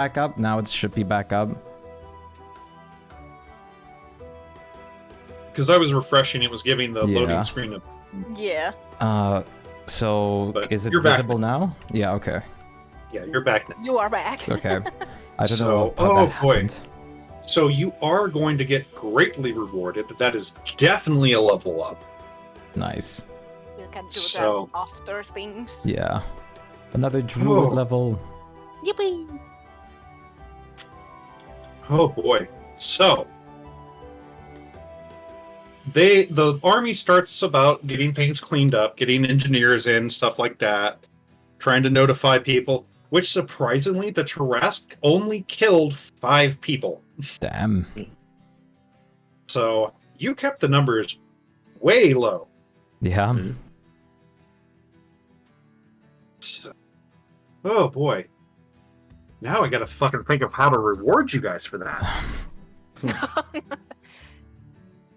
back up. Now it should be back up. Because I was refreshing, it was giving the loading screen up. Yeah. So But is it you're back visible now? Yeah, okay. Yeah, you're back now. You are back. Okay. I don't So- know how oh, that boy. happened. So you are going to get greatly rewarded. That is definitely a level up. Nice. You can do So- the after things. Yeah. Another druid Oh. level. Yippee! Oh boy. So the army starts about getting things cleaned up, getting engineers in, stuff like that, trying to notify people, which surprisingly the Tarask only killed 5 people. Damn. So you kept the numbers way low. Yeah. So, oh boy. Now I gotta fucking think of how to reward you guys for that.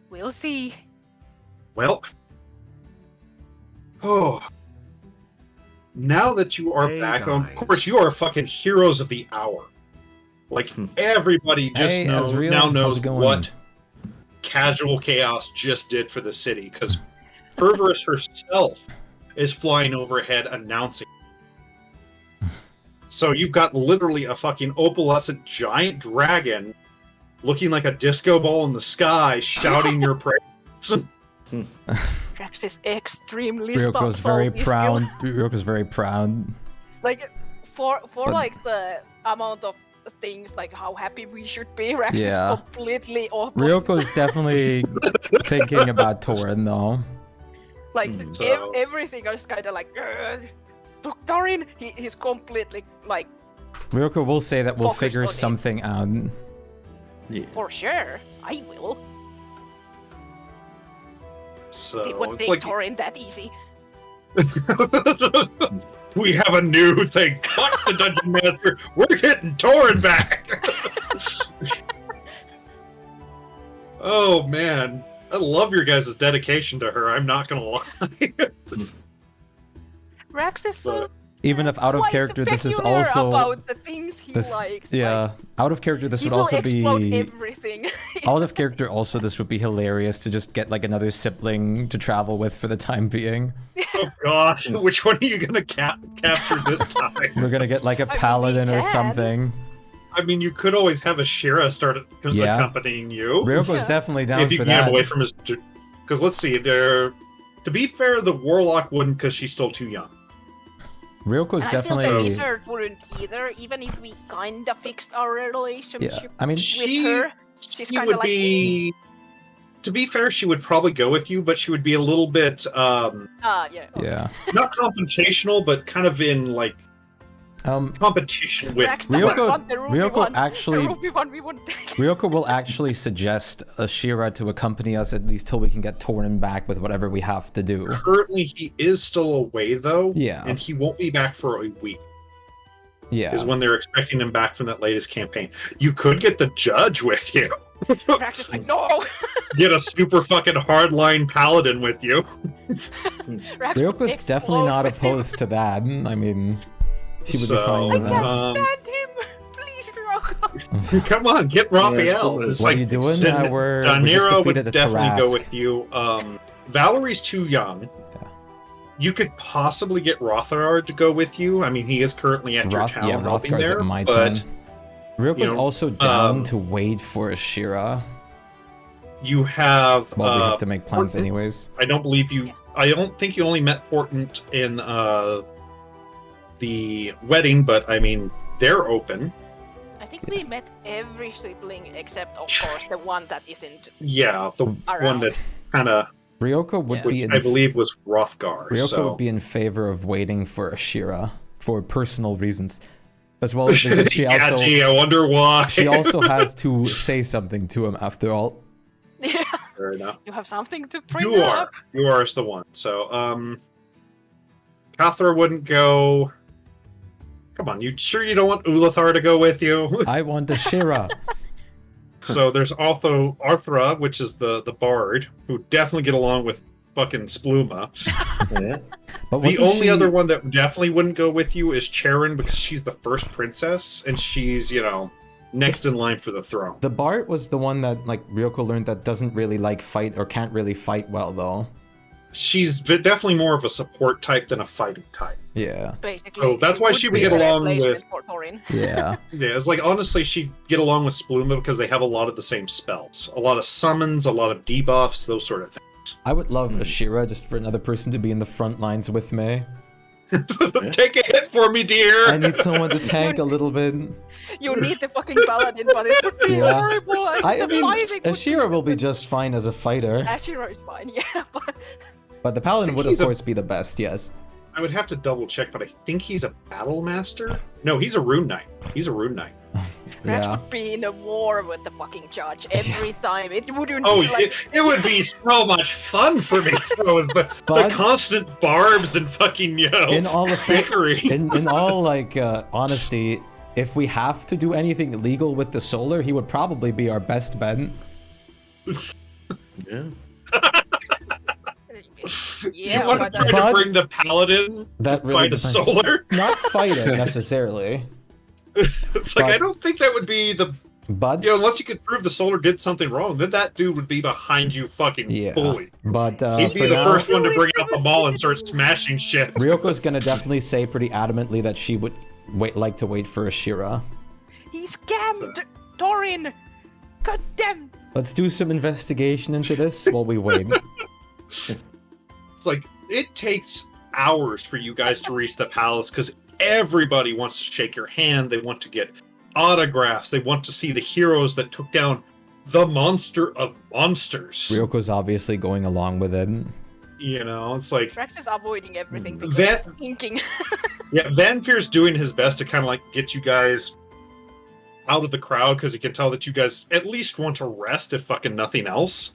We'll see. Well, oh, now that you are Hey, back on, guys. of course, you are fucking heroes of the hour. Like everybody just Hey, now Azriel, knows how's it going? what Casual Chaos just did for the city because Fervorous herself is flying overhead announcing. So you've got literally a fucking opalescent giant dragon looking like a disco ball in the sky shouting your praise. Rex is extremely Ryoko's very salty proud. still. Ryoko's very proud. Like for But- like the amount of things, like how happy we should be, Rex Yeah. is completely opposite. Ryoko's definitely thinking about Torin though. Like So- everything is kind of like, look, Torin, he's completely like, Ryoko will say that we'll Focused figure on it. something out. Yeah. for sure, I will. So It wouldn't it's take like Torin that easy. we have a new thing. Fuck the Dungeon Master. We're getting Torin back. Oh man, I love your guys' dedication to her. I'm not gonna lie. Rex is so Even if out of quite character, this is peculiar also about the things he this. likes. Yeah, like, out of character, this he would will also explode be. everything. Out of character, also, this would be hilarious to just get like another sibling to travel with for the time being. Oh gosh, which one are you gonna capture this time? We're gonna get like a mean, we paladin or can. something. I mean, you could always have a Shira start Yeah. accompanying you. Ryoko's Yeah. definitely down If you for can get that. away from his. Because let's see, there. To be fair, the Warlock wouldn't because she's still too young. Ryoko's And I feel the definitely. wizard wouldn't either, even if we kinda fixed our relationship Yeah, I mean, with She- her. She's She kinda would like be. To be fair, she would probably go with you, but she would be a little bit yeah. yeah. not confrontational, but kind of in like competition with. Rex doesn't Ryoko- want the Ruby Ryoko one. actually- The Ruby one we won't take. Ryoko will actually suggest a Shira to accompany us at least till we can get Torin back with whatever we have to do. Currently, he is still away though, Yeah. and he won't be back for a week. Yeah. Is when they're expecting him back from that latest campaign. You could get the judge with you. Rex is like, no! Get a super fucking hardline paladin with you. Rex would Ryoko's explode definitely not with him. opposed to that. I mean, he would be So, fine I with that. can't stand him! Please, Ryoko! Come on, get Raphael. absolutely. It's What like, are you doing? Sin- We're just Daniro defeated would the definitely go Tarask. with you. Valery's too young. Yeah. You could possibly get Rotherard to go with you. I mean, he is currently at your town Yeah, helping Rothgar's there, at my but town. Ryoko's you know, also down um, to wait for a Shira. you have. Well, we have to make plans Portland. anyways. I don't believe you. I don't think you only met Portent in the wedding, but I mean, they're open. I think we met every sibling except, of course, the one that isn't Yeah, the around. one that kind of, Ryoko would Yeah. be in I believe, was Rothgar. Ryoko so. would be in favor of waiting for a Shira for personal reasons, as well as because she yeah, also gee, I wonder why. she also has to say something to him after all. Yeah, Fair enough. you have something to bring You are. up. You are the one. So, Cathra wouldn't go. Come on, you sure you don't want Ulathar to go with you? I want a Shira. So there's also Arthra, which is the bard, who would definitely get along with fucking Spluma. Yeah. But The wasn't only she- other one that definitely wouldn't go with you is Charon because she's the first princess and she's, next in line for the throne. The Bart was the one that like Ryoko learned that doesn't really like fight or can't really fight well though. She's definitely more of a support type than a fighting type. Yeah. Basically, So that's why she would get be a along replacement with- for Thorin. Yeah. Yeah, it's like honestly she'd get along with Spluma because they have a lot of the same spells. A lot of summons, a lot of debuffs, those sort of things. I would love Ashira just for another person to be in the front lines with me. Take a hit for me, dear! I need someone to tank a little bit. You need the fucking paladin, but it would be Yeah. horrible. I the mean, fighting would Ashira will be just fine as a fighter, Ashira is fine, yeah, but but the paladin think would of he's a- course be the best. Yes. I would have to double check, but I think he's a battle master? No, he's a rune knight. He's a rune knight. Rex Yeah. would be in a war with the fucking judge every time. It wouldn't Oh, be like... it would be so much fun for me. So is the But- constant barbs and fucking, In all of bickering. in all like honesty, if we have to do anything illegal with the solar, he would probably be our best bet. Yeah. Yeah, you want but to try But- to bring the paladin That to really fight a depends. solar? Not fighting necessarily, It's like, But- I don't think that would be the... but unless you could prove the solar did something wrong, then that dude would be behind you fucking yeah. fully. But He'd for be the now, first one to bring out the ball and start smashing shit. Ryoko's gonna definitely say pretty adamantly that she would like to wait for Ashira. he scammed Thorin! God damn! Let's do some investigation into this while we wait. It's like, it takes hours for you guys to reach the palace because everybody wants to shake your hand. They want to get autographs. They want to see the heroes that took down the monster of monsters. Ryoko's obviously going along with it. It's like, Rex is avoiding everything because That- he's thinking. yeah, Vanfear's doing his best to kind of like get you guys out of the crowd because he can tell that you guys at least want to rest if fucking nothing else.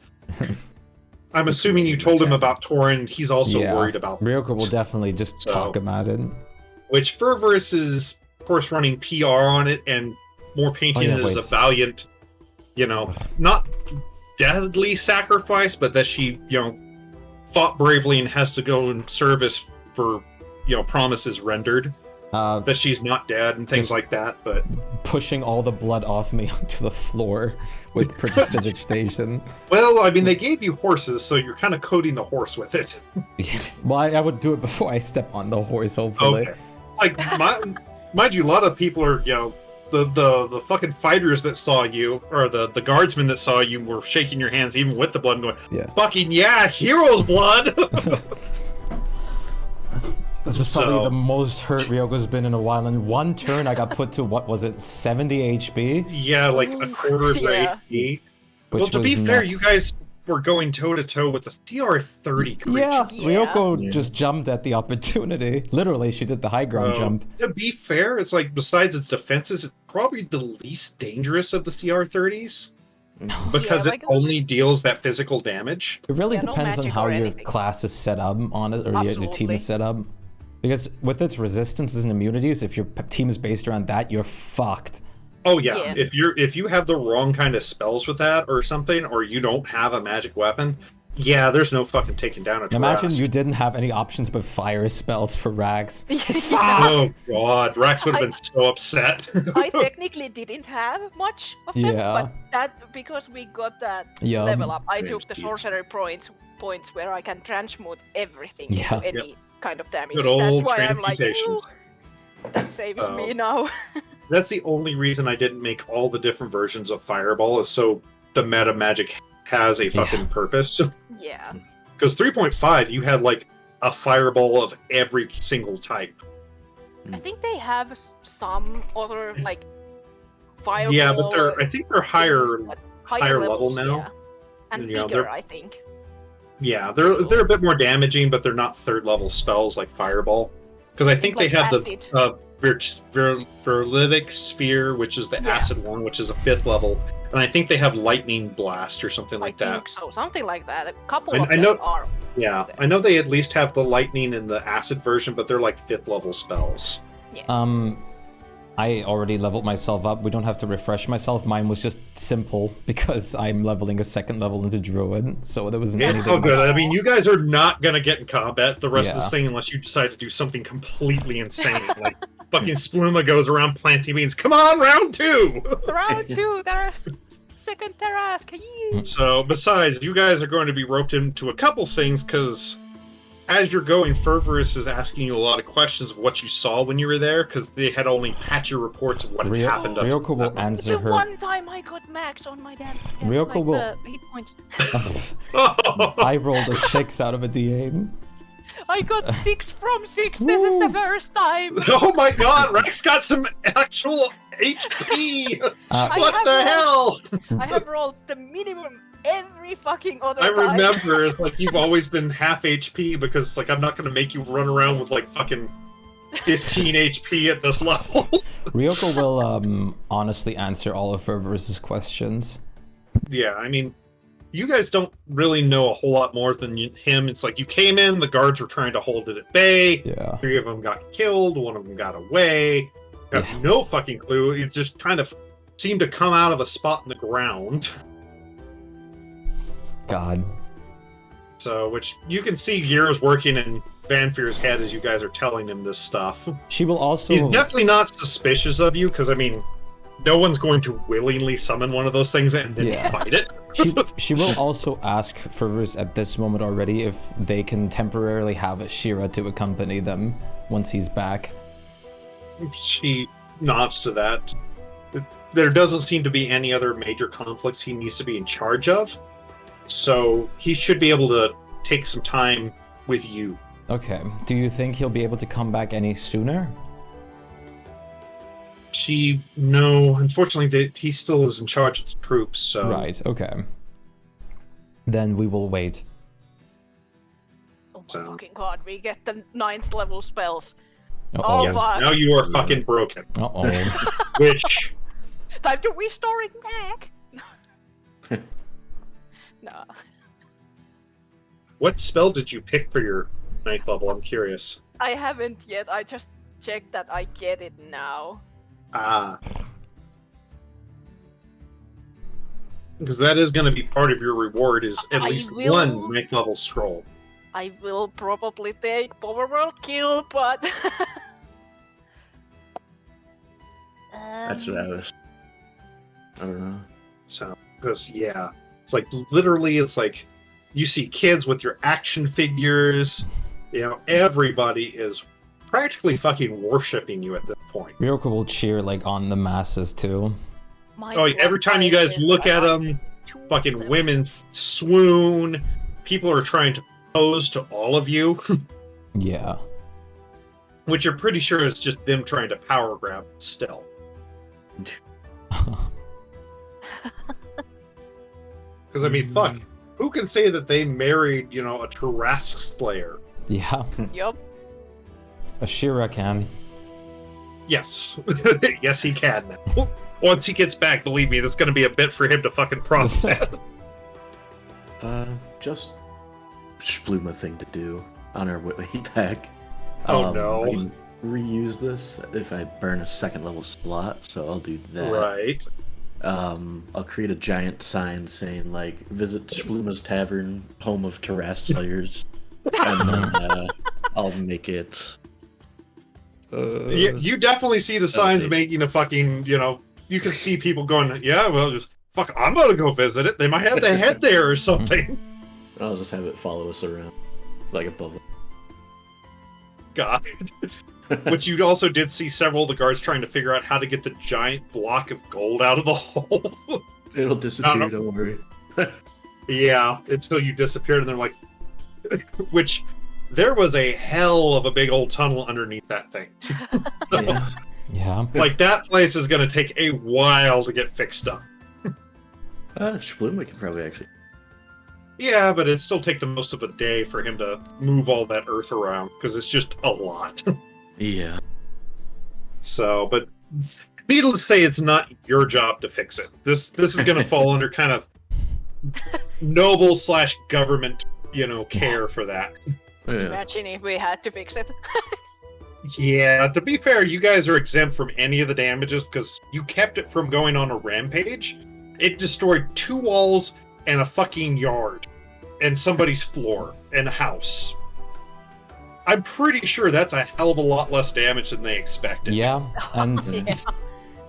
I'm assuming you told him about Torin. He's also Yeah. worried about Ryoko will definitely just So- talk about it. which Fervorous is, of course, running PR on it and more painting Oh, yeah, it as wait. a valiant, not deadly sacrifice, but that she, fought bravely and has to go in service for, promises rendered. That she's not dead and things Just- like that, but Pushing all the blood off me onto the floor with prestidigitation. well, I mean, they gave you horses, so you're kind of coating the horse with it. Yeah. Well, I would do it before I step on the horse, hopefully. Okay, like mind you, a lot of people are, the fucking fighters that saw you, or the guardsmen that saw you, were shaking your hands even with the blood and going, Yeah. fucking yeah, hero's blood. This was probably So- the most hurt Ryoko's been in a while. In one turn, I got put to, what was it, 70 HP? Yeah, like a quarter of your Yeah. HP. Which Well, to be was fair, nuts. you guys were going toe to toe with the CR30 creature. Yeah, Yeah. Ryoko Yeah. just jumped at the opportunity. Literally, she did the high ground jump. To be fair, it's like besides its defenses, it's probably the least dangerous of the CR30s because like- it only deals that physical damage. It really Yeah, no depends on magic how or your anything. class is set up, on it, or your team Absolutely. is set up. Because with its resistances and immunities, if your team is based around that, you're fucked. Oh yeah. Yeah. If you have the wrong kind of spells with that or something, or you don't have a magic weapon, yeah, there's no fucking taking down a Imagine Tarrasque. you didn't have any options but fire spells for Rags. Yeah. Oh god, Rex would have been so upset. I technically didn't have much of them, Yeah. but that because we got that Yeah. level up, I Great took the speech. sorcery points where I can transmute everything Yeah. into any kind of damage. Good That's old why I'm like, transmutations. "Ooh, that saves Oh. me now." That's the only reason I didn't make all the different versions of Fireball, is so the meta magic has a fucking purpose. Yeah. Because 3.5, you had like a Fireball of every single type. I think they have some other like fireball. Yeah, but I think they're higher. higher level levels, now. yeah. And You know, bigger, they're- I think. Yeah, they're a bit more damaging, but they're not third level spells like Fireball. Because I think Like they have acid. the Virlytic Spear, which is the Yeah. acid one, which is a 5th level, and I think they have Lightning Blast or something like I that. think so, something like that. A couple I of them know- are. Yeah, I know they at least have the Lightning in the acid version, but they're like 5th level spells. I already leveled myself up. We don't have to refresh myself. Mine was just simple because I'm leveling a second level into Druid, so there wasn't It's anything. all good. I mean, you guys are not gonna get in combat the rest of Yeah. this thing unless you decide to do something completely insane, like fucking Spluma goes around planting beans. Come on, round 2. Round 2, second Tarask. Yee. So, besides, you guys are going to be roped into a couple things because as you're going, Fervorous is asking you a lot of questions of what you saw when you were there because they had only patchy reports of what had happened. Ryoko will The answer her. one time I got max on my damn Ryoko like will- the hit points. I rolled a 6 out of a D8. I got 6 from 6. This is the first time. Oh my god, Rex got some actual HP! What have the rolled- hell? I have rolled the minimum every fucking other I time. remember it's like you've always been half HP because it's like I'm not gonna make you run around with like fucking 15 HP at this level. Ryoko will honestly answer all of Fervorous' questions. Yeah, I mean, you guys don't really know a whole lot more than him. It's like you came in, the guards were trying to hold it at bay. Yeah. 3 of them got killed, 1 of them got away. You have no fucking clue. It just kind of seemed to come out of a spot in the ground. God. So, which you can see gears working in Vanfear's head as you guys are telling him this stuff. She will also... He's definitely not suspicious of you, because, I mean, no one's going to willingly summon one of those things and then fight it. She will also ask Fervorous at this moment already if they can temporarily have Shira to accompany them once he's back. She nods to that. There doesn't seem to be any other major conflicts he needs to be in charge of, so he should be able to take some time with you. Okay. Do you think he'll be able to come back any sooner? No, unfortunately, he still is in charge of the troops, so... Right, okay. Then we will wait. Oh my fucking god, we get the 9th level spells. Uh-oh. Oh, Yes, fuck. now you are fucking broken. Uh-oh. Which... Time to restore it back! Nah. What spell did you pick for your 9th level? I'm curious. I haven't yet, I just checked that I get it now. Ah. Because that is going to be part of your reward, is at I least will- one 9th level scroll. I will probably take Power World Kill, but... That's what I was. I don't know. So, because, yeah. It's like, literally, it's like, you see kids with your action figures. You know, everybody is practically fucking worshipping you at this point. Ryoko will cheer, like, on the masses, too. My Oh, every time you guys prize is look at I them, two of fucking them. women swoon. People are trying to pose to all of you, Yeah. which you're pretty sure is just them trying to power grab still. Because, I mean, fuck. Who can say that they married, you know, a Tarask Slayer? Yeah. Yup. Ashira can. Yes. Yes, he can now. Once he gets back, believe me, there's going to be a bit for him to fucking process. Just Spluma thing to do on our way back. Oh, no. I can reuse this if I burn a 2nd level slot, so I'll do that. Right. I'll create a giant sign saying, like, visit Spluma's Tavern, home of Tarask Slayers. And then I'll make it... You definitely see the signs okay. making a fucking, you know, you can see people going, yeah, well, just, fuck, I'm gonna go visit it. They might have their head there or something. I'll just have it follow us around, like above. God. Which you also did see several of the guards trying to figure out how to get the giant block of gold out of the hole. It'll disappear, no. don't worry. Yeah, until you disappeared, and they're like, which there was a hell of a big old tunnel underneath that thing. Yeah. Yeah. Like, that place is going to take a while to get fixed up. Spluma can probably actually... Yeah, but it'd still take the most of a day for him to move all that earth around, because it's just a lot. Yeah. So, but needless to say, it's not your job to fix it. This is going to fall under kind of noble/government, you know, care for that. Yeah. Imagine if we had to fix it. Yeah, to be fair, you guys are exempt from any of the damages because you kept it from going on a rampage. It destroyed 2 walls and a fucking yard, and somebody's floor and a house. I'm pretty sure that's a hell of a lot less damage than they expected. Yeah, and Yeah.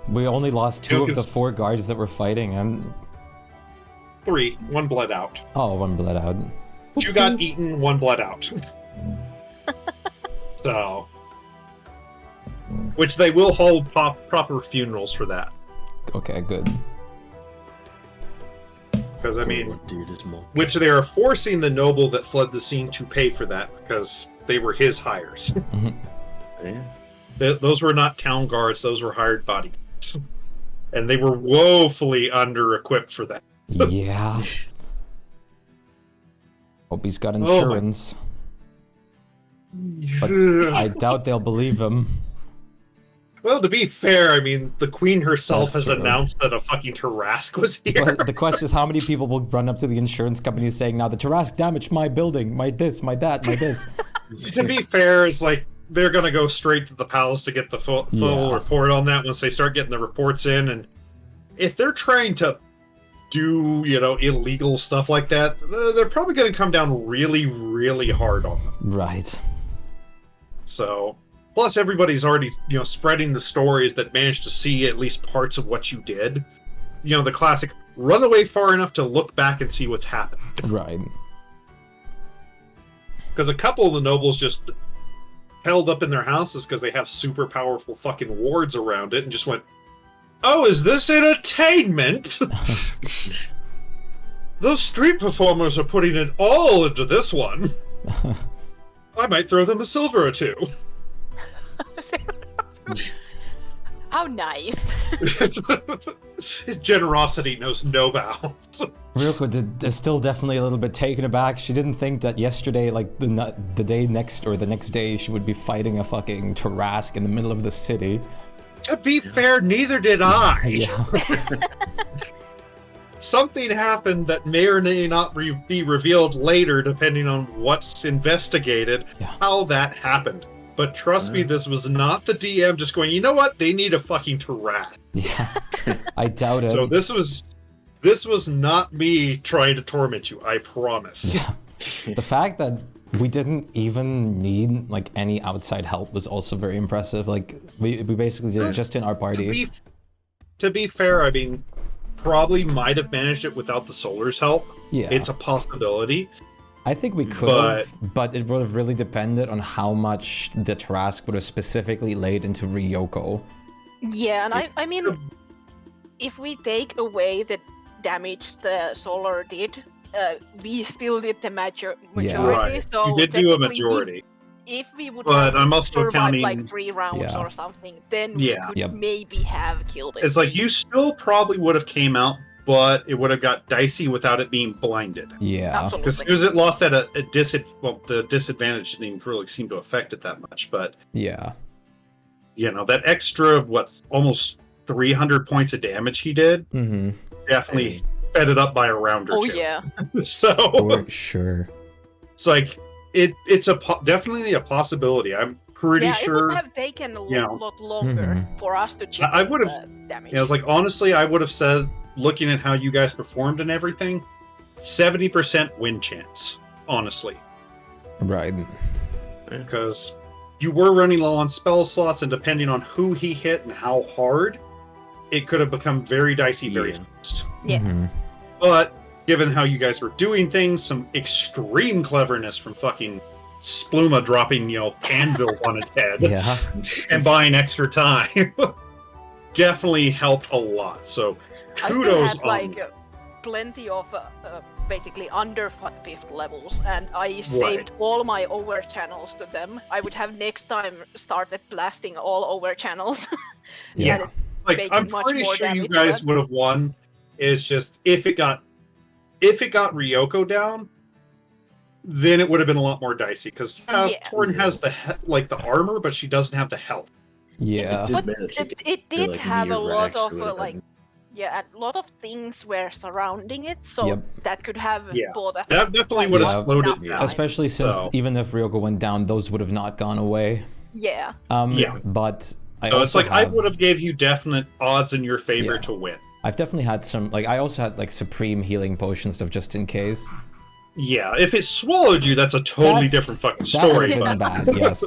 we only lost 2 of the Because- 4 guards that were fighting, and 3, 1 bled out. oh, 1 bled out. 2 got eaten, 1 bled out. So, which they will hold proper funerals for that. Okay, good. Because I mean, Dude is more. which they are forcing the noble that fled the scene to pay for that because they were his hires. Yeah. Those were not town guards; those were hired bodyguards, and they were woefully under-equipped for that. Yeah. Hope he's got my- insurance. But I doubt they'll believe him. Well, to be fair, I mean, the queen herself That's has true. announced that a fucking Tarrasque was here. But the question is, how many people will run up to the insurance company saying, now the Tarrasque damaged my building, my this, my that, my this. To be fair, it's like they're gonna go straight to the palace to get the full Yeah. report on that once they start getting the reports in, and if they're trying to do illegal stuff like that, they're probably gonna come down really, really hard on them. Right. So, plus everybody's already spreading the stories that managed to see at least parts of what you did. The classic run away far enough to look back and see what's happened. Right. Because a couple of the nobles just held up in their houses because they have super powerful fucking wards around it and just went, "Oh, is this entertainment?" Those street performers are putting it all into this one. I might throw them a silver or 2. How nice. His generosity knows no bounds. Ryoko is still definitely a little bit taken aback. She didn't think that yesterday, like the day next or the next day, she would be fighting a fucking Tarrasque in the middle of the city. To be fair, neither did I. Yeah. Something happened that may or may not be revealed later, depending on what's investigated, Yeah. how that happened. But trust me, this was not the DM just going, you know what? They need a fucking Tarrasque. Yeah. I doubt it. So this was not me trying to torment you, I promise. Yeah. The fact that we didn't even need like any outside help was also very impressive. Like we basically did it just in our party. To be fair, I mean, probably might have managed it without the Solar's help. Yeah. It's a possibility. I think we could have, but it would have really depended on how much the Tarrasque would have specifically laid into Ryoko. Yeah, and I mean, if we take away the damage the Solar did, we still did the majority. Right. So you did do a technically, majority. If we would But have I'm also survived counting. like 3 rounds Yeah. or something, then we Yeah. could Yep. maybe have killed it. It's like you still probably would have came out, but it would have got dicey without it being blinded. Yeah. Because Absolutely. as soon as it lost at a the disadvantage didn't even really seem to affect it that much. But Yeah. that extra almost 300 points of damage he did Mm-hmm. definitely fed it up by a round or Oh 2. yeah. So For sure. it's like it's definitely a possibility. I'm pretty Yeah, it sure. would have taken a Yeah. lot longer Mhm. for us to check I would have- the damage. It's like honestly, I would have said, looking at how you guys performed and everything, 70% win chance. Honestly, Right. because you were running low on spell slots, and depending on who he hit and how hard, it could have become very dicey very Yeah. fast. Yeah. Mhm. But given how you guys were doing things, some extreme cleverness from fucking Spluma dropping, anvils on his head Yeah. and buying extra time definitely helped a lot. So I still kudos had on like plenty of basically under 5th levels, and I saved all my over channels to them. I would have next time started blasting all over channels. Yeah. And it- like making I'm much pretty more sure you damage, guys but- would have won. Is just if it got Ryoko down, then it would have been a lot more dicey because Yeah. Torn has the the armor, but she doesn't have the health. Yeah. Did But manage to it get, did like, have a near lot Rex, of it would've like been- yeah, a lot of things were surrounding it, so Yep. that could have Yeah. bought That definitely would have Yeah. slowed it enough down. time. Especially since So- even if Ryoko went down, those would have not gone away. Yeah. Yeah. But I So also it's like I have, would have gave you definite odds in your favor Yeah. to win. I've definitely had some, like, I also had, like, supreme healing potion stuff just in case. Yeah, if it swallowed you, that's a totally different fucking story. That would have But been bad, yes.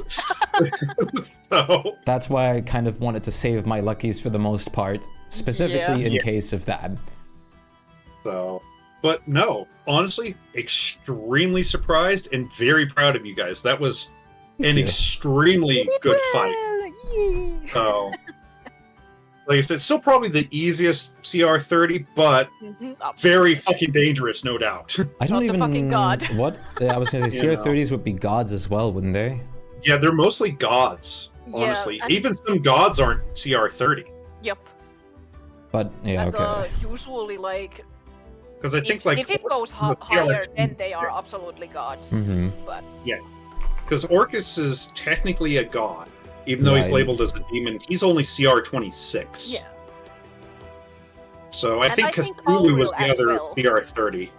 so That's why I kind of wanted to save my luckies for the most part, specifically in Yeah. case of that. But no, honestly, extremely surprised and very proud of you guys. That was an you. extremely good fight. So, like I said, still probably the easiest CR30, but very fucking dangerous, no doubt. I don't Not the even... fucking god. What? I was gonna say, You know. CR30s would be gods as well, wouldn't they? Yeah, they're mostly gods, Yeah, honestly. and- Even some gods aren't CR30. Yep. But, yeah, And okay. usually, like, Because I think, like, if it goes the higher, CR2 then they are absolutely gods. Mm-hmm. But Because Orcus is technically a god, even though he's Right. labeled as a demon. He's only CR26. yeah, So I And think I think Cthulhu was Auril the as other well. CR30.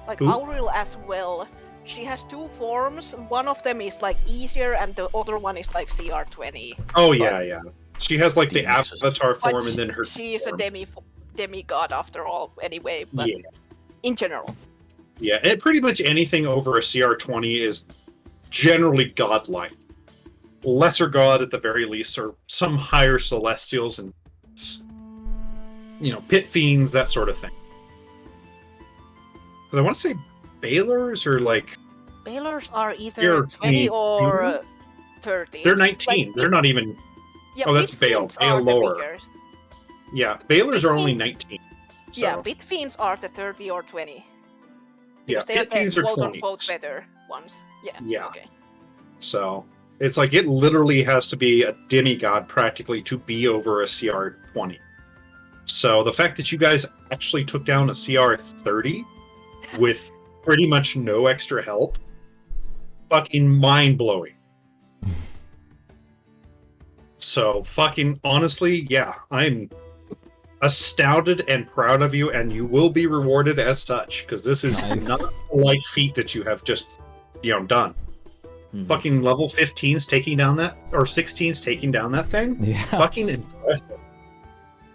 like Who? Auril as well. She has two forms. One of them is like easier, and the other one is like CR20. Oh yeah, yeah. She has like the Jesus. avatar But form and then her. she is a form. demigod after all, anyway. But Yeah, in general, yeah. And pretty much anything over a CR20 is generally godlike. Lesser god at the very least, or some higher celestials and pit fiends, that sort of thing. But I want to say Balors or like Balors are either They're 20 20. or 30. they're 19. Like, they're not even. Yeah, oh, that's Pit Bale. Fiends Bale are lower. the biggest. Yeah, Balors Pit are only fiends- 19. So, Yeah, Pit Fiends are the 30 or 20. yeah, Because they are Pit Fiends the are 20. quote-unquote better ones. Yeah. Yeah. Okay. So it's like it literally has to be a demigod practically to be over a CR20. So the fact that you guys actually took down a CR30 with pretty much no extra help, fucking mind blowing. So fucking honestly, yeah, I'm astounded and proud of you, and you will be rewarded as such because this is Nice. not a light feat that you have just done. Mhm. Fucking level 15's taking down that, or 16's taking down that thing. Yeah. Fucking impressive.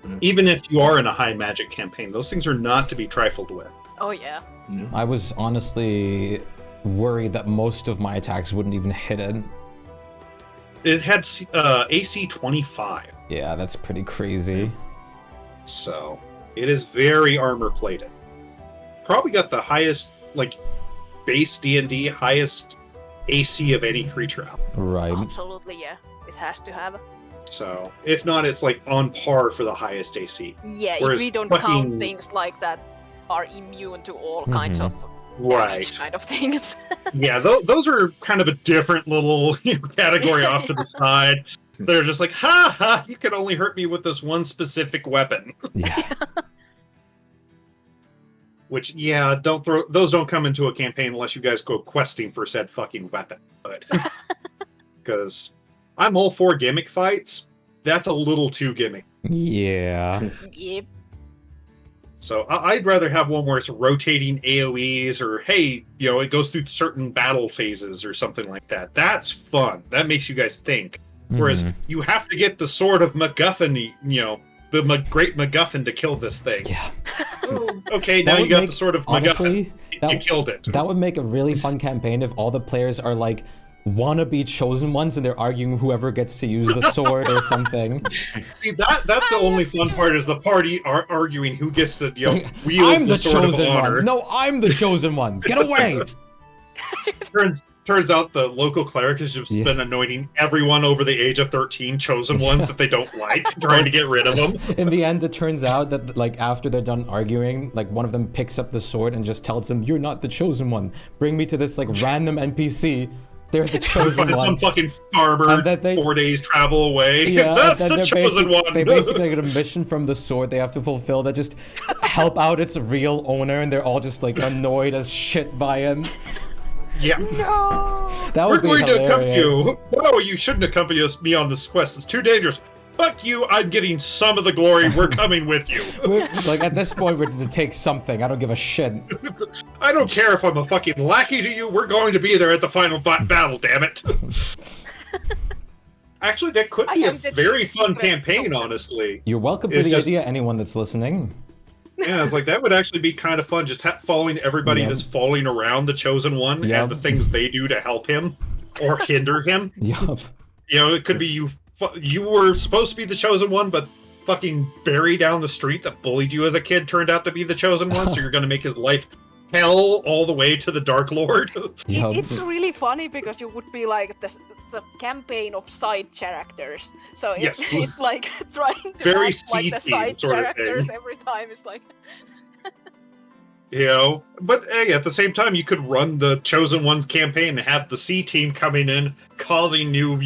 Mm. Even if you are in a high magic campaign, those things are not to be trifled with. Oh, yeah. Yeah. I was honestly worried that most of my attacks wouldn't even hit it. It had AC 25, Yeah, that's pretty crazy. so it is very armor plated. Probably got the highest, like, base D&D highest AC of any creature out. Right. Absolutely, yeah. It has to have. So if not, it's like on par for the highest AC. Yeah, if Whereas we don't fucking- count things like that are immune to all kinds Mhm. of Right. damage kind of things. Yeah, those are kind of a different little category off to the side. They're just like, ha ha, you can only hurt me with this one specific weapon. Yeah. Which, yeah, don't come into a campaign unless you guys go questing for said fucking weapon. But because I'm all for gimmick fights, that's a little too gimmick. Yeah. Yep. So I'd rather have one where it's rotating AoEs, or hey, it goes through certain battle phases or something like that. That's fun. That makes you guys think. Whereas Mhm. you have to get the sword of MacGuffin, great MacGuffin to kill this thing. Yeah. Okay, That now you would got make- the sword of Honestly, MacGuffin. You killed it. that would make a really fun campaign if all the players are like wannabe chosen ones and they're arguing whoever gets to use the sword or something. See, that's the only fun part is the party arguing who gets to wield I'm the the sword of chosen honor. one. No, I'm the chosen one. Get away. Turns out the local cleric has just Yeah. been anointing everyone over the age of 13 chosen ones that they don't like, trying to get rid of them. In the end, it turns out that like after they're done arguing, like one of them picks up the sword and just tells them, "You're not the chosen one. Bring me to this like random NPC. They're the chosen But it's some one." fucking farmer And that they- 4 days travel away. Yeah, That's and then the chosen one. they basically get a mission from the sword they have to fulfill that just help out its real owner, and they're all just like annoyed as shit by him. Yeah. That We're would be going to accompany hilarious. you. No, you shouldn't accompany me on this quest. It's too dangerous. Fuck you, I'm getting some of the glory. We're coming with you. Like at this point, we're to take something. I don't give a shit. I don't care if I'm a fucking lackey to you. We're going to be there at the final battle, damn it. Actually, that could I be a am the very fun secret campaign, chosen. honestly. You're welcome for It's the just- idea, anyone that's listening. Yeah, it's like that would actually be kind of fun, just following everybody Yep. that's following around the Chosen One Yep. and the things they do to help him or hinder him. Yup. You know, it could be you were supposed to be the Chosen One, but fucking Barry down the street that bullied you as a kid turned out to be the Chosen One, so you're going to make his life hell all the way to the Dark Lord. Yup. It's really funny because you would be like the campaign of side characters. So Yes. it's like trying to Very act like the C-team side sort of thing. characters every time. It's like You know, but hey, at the same time, you could run the Chosen One's campaign and have the C team coming in, causing new,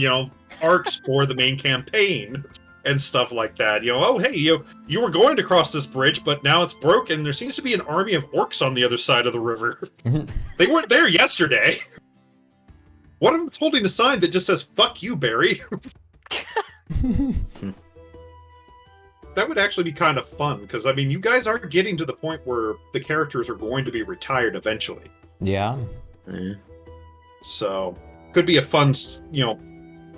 arcs for the main campaign and stuff like that. Oh, hey, you were going to cross this bridge, but now it's broken. There seems to be an army of orcs on the other side of the river. They weren't there yesterday. One of them's holding a sign that just says, "Fuck you, Barry." That would actually be kind of fun, because, you guys are getting to the point where the characters are going to be retired eventually. Yeah. Yeah. So, could be a fun,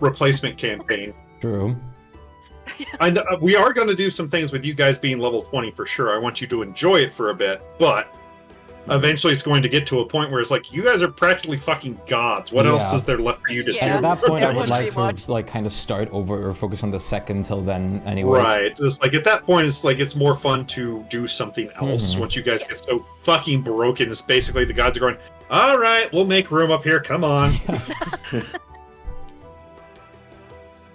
replacement campaign. True. We are going to do some things with you guys being level 20 for sure. I want you to enjoy it for a bit, but eventually it's going to get to a point where it's like, you guys are practically fucking gods. What else Yeah. is there left for you to Yeah. And do? at that point, I would Pretty like to much. like kind of start over or focus on the second till then. Anyways. Right. Just like at that point, it's like it's more fun to do something else. Mhm. Once you guys get so fucking broken, it's basically the gods are going, all right, we'll make room up here. Come on.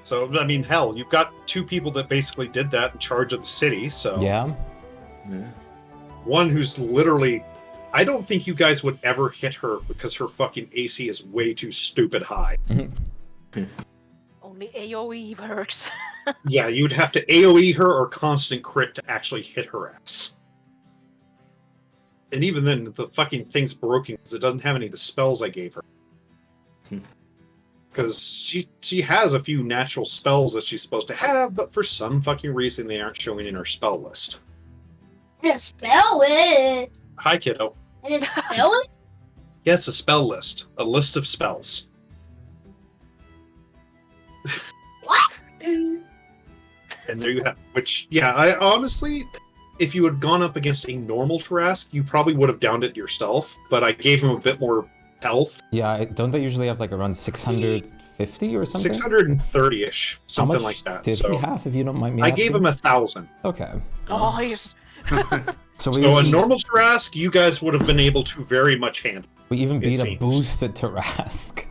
So, hell, you've got two people that basically did that in charge of the city. So, Yeah. Yeah. one who's literally, I don't think you guys would ever hit her because her fucking AC is way too stupid high. only AOE works. Yeah, you'd have to AoE her or constant crit to actually hit her ass. And even then, the fucking thing's broken because it doesn't have any of the spells I gave her. Because she has a few natural spells that she's supposed to have, but for some fucking reason they aren't showing in her spell list. Spell it. Hi, kiddo. And spell it. Yes, a spell list. A list of spells. What? And there you have, which, yeah, I honestly, if you had gone up against a normal Trask, you probably would have downed it yourself, but I gave him a bit more health. Yeah. Don't they usually have like around 650 or something? 630-ish, How something much like that. did So he have? If you don't mind me I asking? gave him 1,000. Okay. Nice. So So a we normal Trask, you guys would have been able to very much handle. even it beat a seems. boosted Tarask.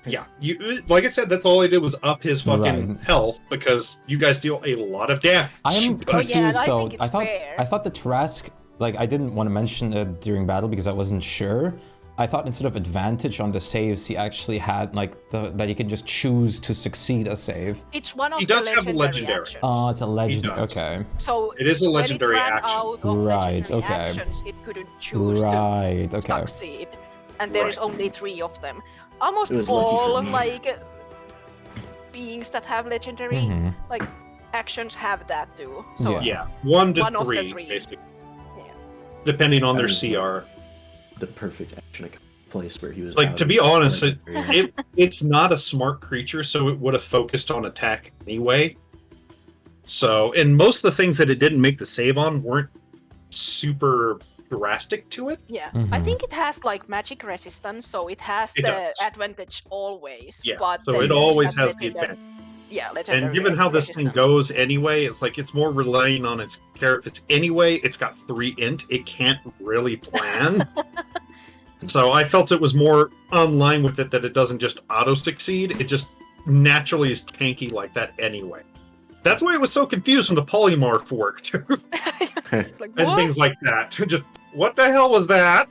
Yeah, you like I said, that's all I did was up his fucking Right. health because you guys deal a lot of damage. I am Oh, confused yeah, and I though. think it's fair. I thought the Trask, like I didn't want to mention it during battle because I wasn't sure. I thought instead of advantage on the saves, he actually had like that you can just choose to succeed a save. It's one of He the does have a legendary legendary. actions. Oh, it's a legend. does. Okay. So It is a legendary when it ran action. out of Right, legendary okay. actions, it couldn't choose Right. to Okay. succeed, and there's Right. only 3 of them. Almost It was lucky for all me. like beings that have legendary Mhm. like actions have that too. So Yeah. Yeah, 1 to One of the 3, three. basically. Yeah. Depending on their I was- CR. The perfect action place where he was. Like, out to of be honest, legendary. It's not a smart creature, so it would have focused on attack anyway. So, and most of the things that it didn't make the save on weren't super drastic to it. Yeah, Mhm. I think it has like magic resistance, so it has It the does. advantage always. Yeah, but so then it there's always that has the legendary- advantage. Yeah, legendary. And given how this thing resistance. goes anyway, it's like it's more relying on its character. Anyway, it's got 3 int. It can't really plan. So I felt it was more online with it that it doesn't just auto succeed. It just naturally is tanky like that anyway. That's why I was so confused when the polymorph worked It's like, and what? things like that. Just what the hell was that?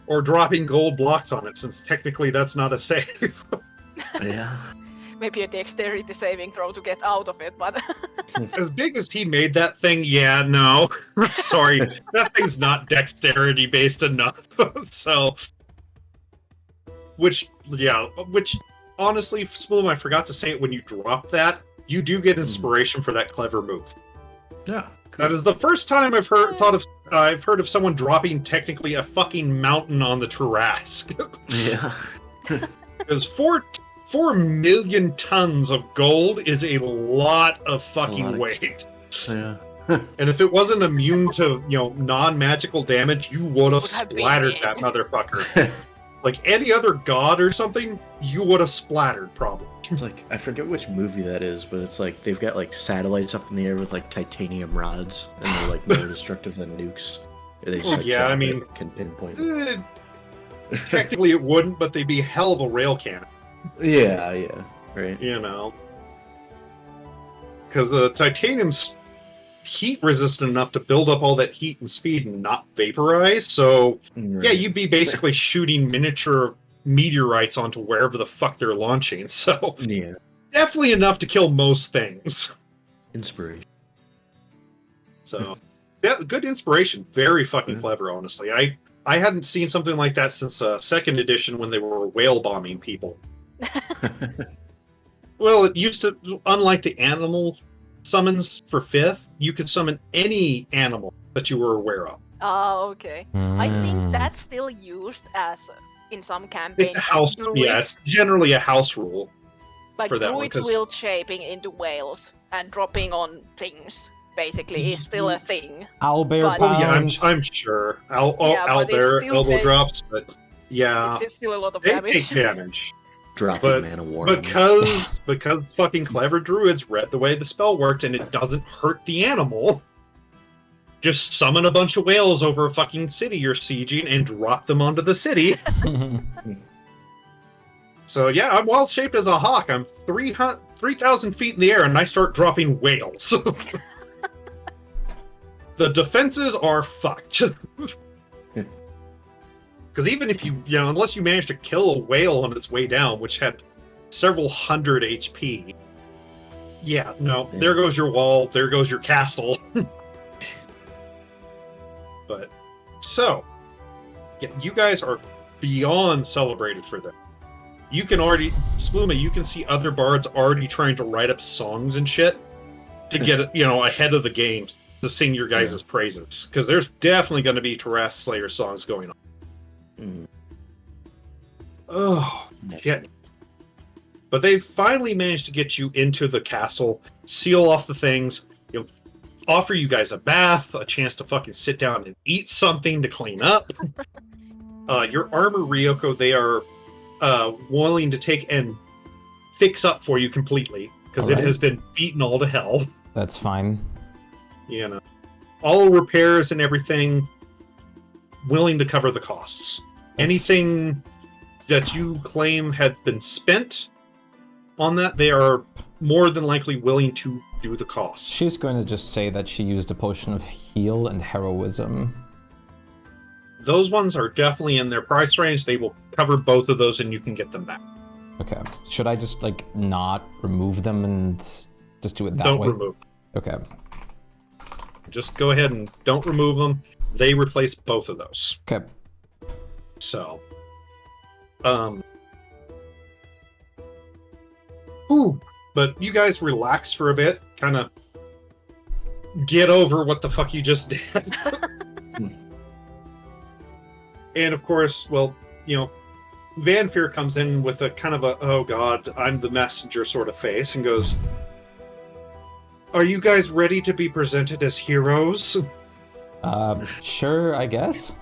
Or dropping gold blocks on it, since technically that's not a save. Yeah. Maybe a dexterity saving throw to get out of it, but As big as he made that thing, yeah, no. Sorry, that thing's not dexterity based enough. So, which honestly, Sploom, I forgot to say it when you drop that, you do get inspiration for that clever move. Yeah. That is the first time I've heard of someone dropping technically a fucking mountain on the Tarask. Yeah. Because 4 million tons of gold is a lot of fucking weight. Yeah. And if it wasn't immune to, non-magical damage, you would have Would have been splattered dead. that motherfucker. Like any other god or something, you would have splattered, probably. It's like, I forget which movie that is, but it's like they've got like satellites up in the air with like titanium rods, and they're like more destructive than nukes. They just, like, Yeah, drop I it, mean- can pinpoint it. Technically, it wouldn't, but they'd be a hell of a rail cannon, Yeah, right. Because the titanium's heat resistant enough to build up all that heat and speed and not vaporize. So, Right. yeah, you'd be basically shooting miniature meteorites onto wherever the fuck they're launching. So, Yeah. definitely enough to kill most things. Inspiration. So, yeah, good inspiration. Very fucking Yeah. clever, honestly. I hadn't seen something like that since second edition when they were whale bombing people. Well, it used to, unlike the animal summons for 5th, you could summon any animal that you were aware of. Oh, okay. I think Mm. that's still used as in some campaigns. It's a as house, druids. yeah, it's generally a house rule. Like for that one, druids 'cause- will shaping into whales and dropping on things. Basically, is still a thing. Owlbear But- Oh yeah, pounds. I'm sure. Yeah, but it Owlbear, still elbow makes- drops, but yeah, It's still a lot of they damage. take damage. Dropping But- man of war. on it. Because fucking clever druids read the way the spell worked and it doesn't hurt the animal. Just summon a bunch of whales over a fucking city you're sieging and drop them onto the city. So yeah, I'm well shaped as a hawk. I'm 3,000 feet in the air and I start dropping whales. The defenses are fucked. Because even if unless you manage to kill a whale on its way down, which had several hundred HP, yeah, no, Yeah. there goes your wall, there goes your castle. But, so, yeah, you guys are beyond celebrated for that. You can already, Spluma, you can see other bards already trying to write up songs and shit to get ahead of the game to sing your guys' praises. Because there's definitely going to be Terras Slayer songs going on. Mm. Oh, shit. But they finally managed to get you into the castle, seal off the things, offer you guys a bath, a chance to fucking sit down and eat something to clean up. Your armor, Ryoko, they are willing to take and fix up for you completely, because it Alright. has been beaten all to hell. That's fine. All repairs and everything, willing to cover the costs. Anything that you claim had been spent on that, they are more than likely willing to do the costs. She's going to just say that she used a potion of heal and heroism. Those ones are definitely in their price range. They will cover both of those and you can get them back. Okay. Should I just, not remove them and just do it that Don't way? remove them. Okay. Just go ahead and don't remove them. They replace both of those. Okay. So, ooh, but you guys relax for a bit, kind of get over what the fuck you just did. And of course, Vanfear comes in with a kind of a, oh god, I'm the messenger sort of face and goes, are you guys ready to be presented as heroes? Sure, I guess.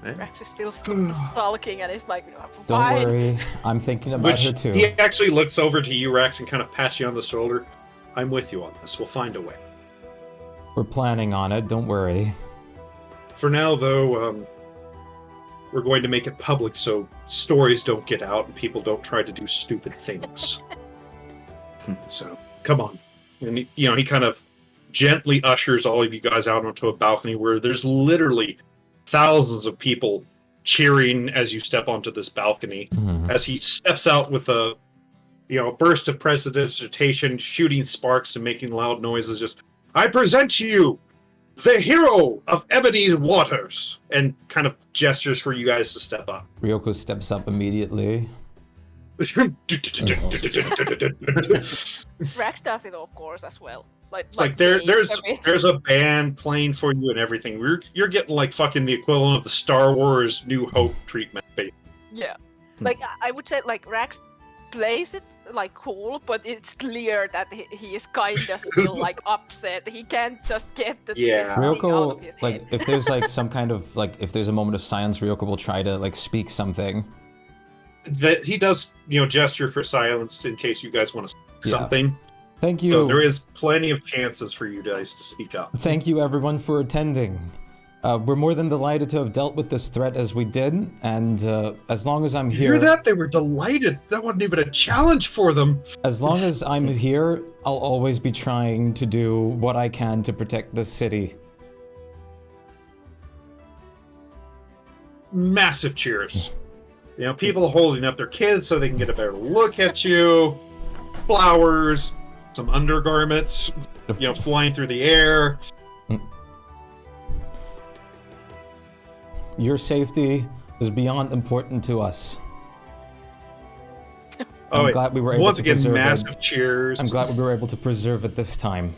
Rex is still sulking and it's like, Don't fine. worry. I'm thinking about her too. He actually looks over to you, Rex, and kind of pats you on the shoulder. I'm with you on this. We'll find a way. We're planning on it, don't worry. For now, though, we're going to make it public so stories don't get out and people don't try to do stupid things. So, come on. And, he kind of gently ushers all of you guys out onto a balcony where there's literally thousands of people cheering as you step onto this balcony. Mhm. As he steps out with a burst of prestidigitation, shooting sparks and making loud noises, just, I present to you the hero of Ebony Waters, and kind of gestures for you guys to step up. Ryoko steps up immediately. Rex does it, of course, as well. It's like there's a band playing for you and everything. You're getting like fucking the equivalent of the Star Wars New Hope treatment, baby. Yeah. Like I would say, like Rax plays it like cool, but it's clear that he is kind of still like upset. He can't just get the Yeah. this thing out of Ryoko, his like, head. if there's like some kind of like, if there's a moment of silence, Ryoko will try to like speak something. That he does, gesture for silence in case you guys want to say Yeah. something. Thank you. So there is plenty of chances for you guys to speak up. Thank you everyone for attending. We're more than delighted to have dealt with this threat as we did, and as long as I'm You here, hear that? They were delighted. That wasn't even a challenge for them. as long as I'm here, I'll always be trying to do what I can to protect this city. Massive cheers. People holding up their kids so they can get a better look at you. Flowers, some undergarments, flying through the air. Your safety is beyond important to us. I'm glad we were able once to again, preserve massive cheers. I'm glad we were able to preserve it this time.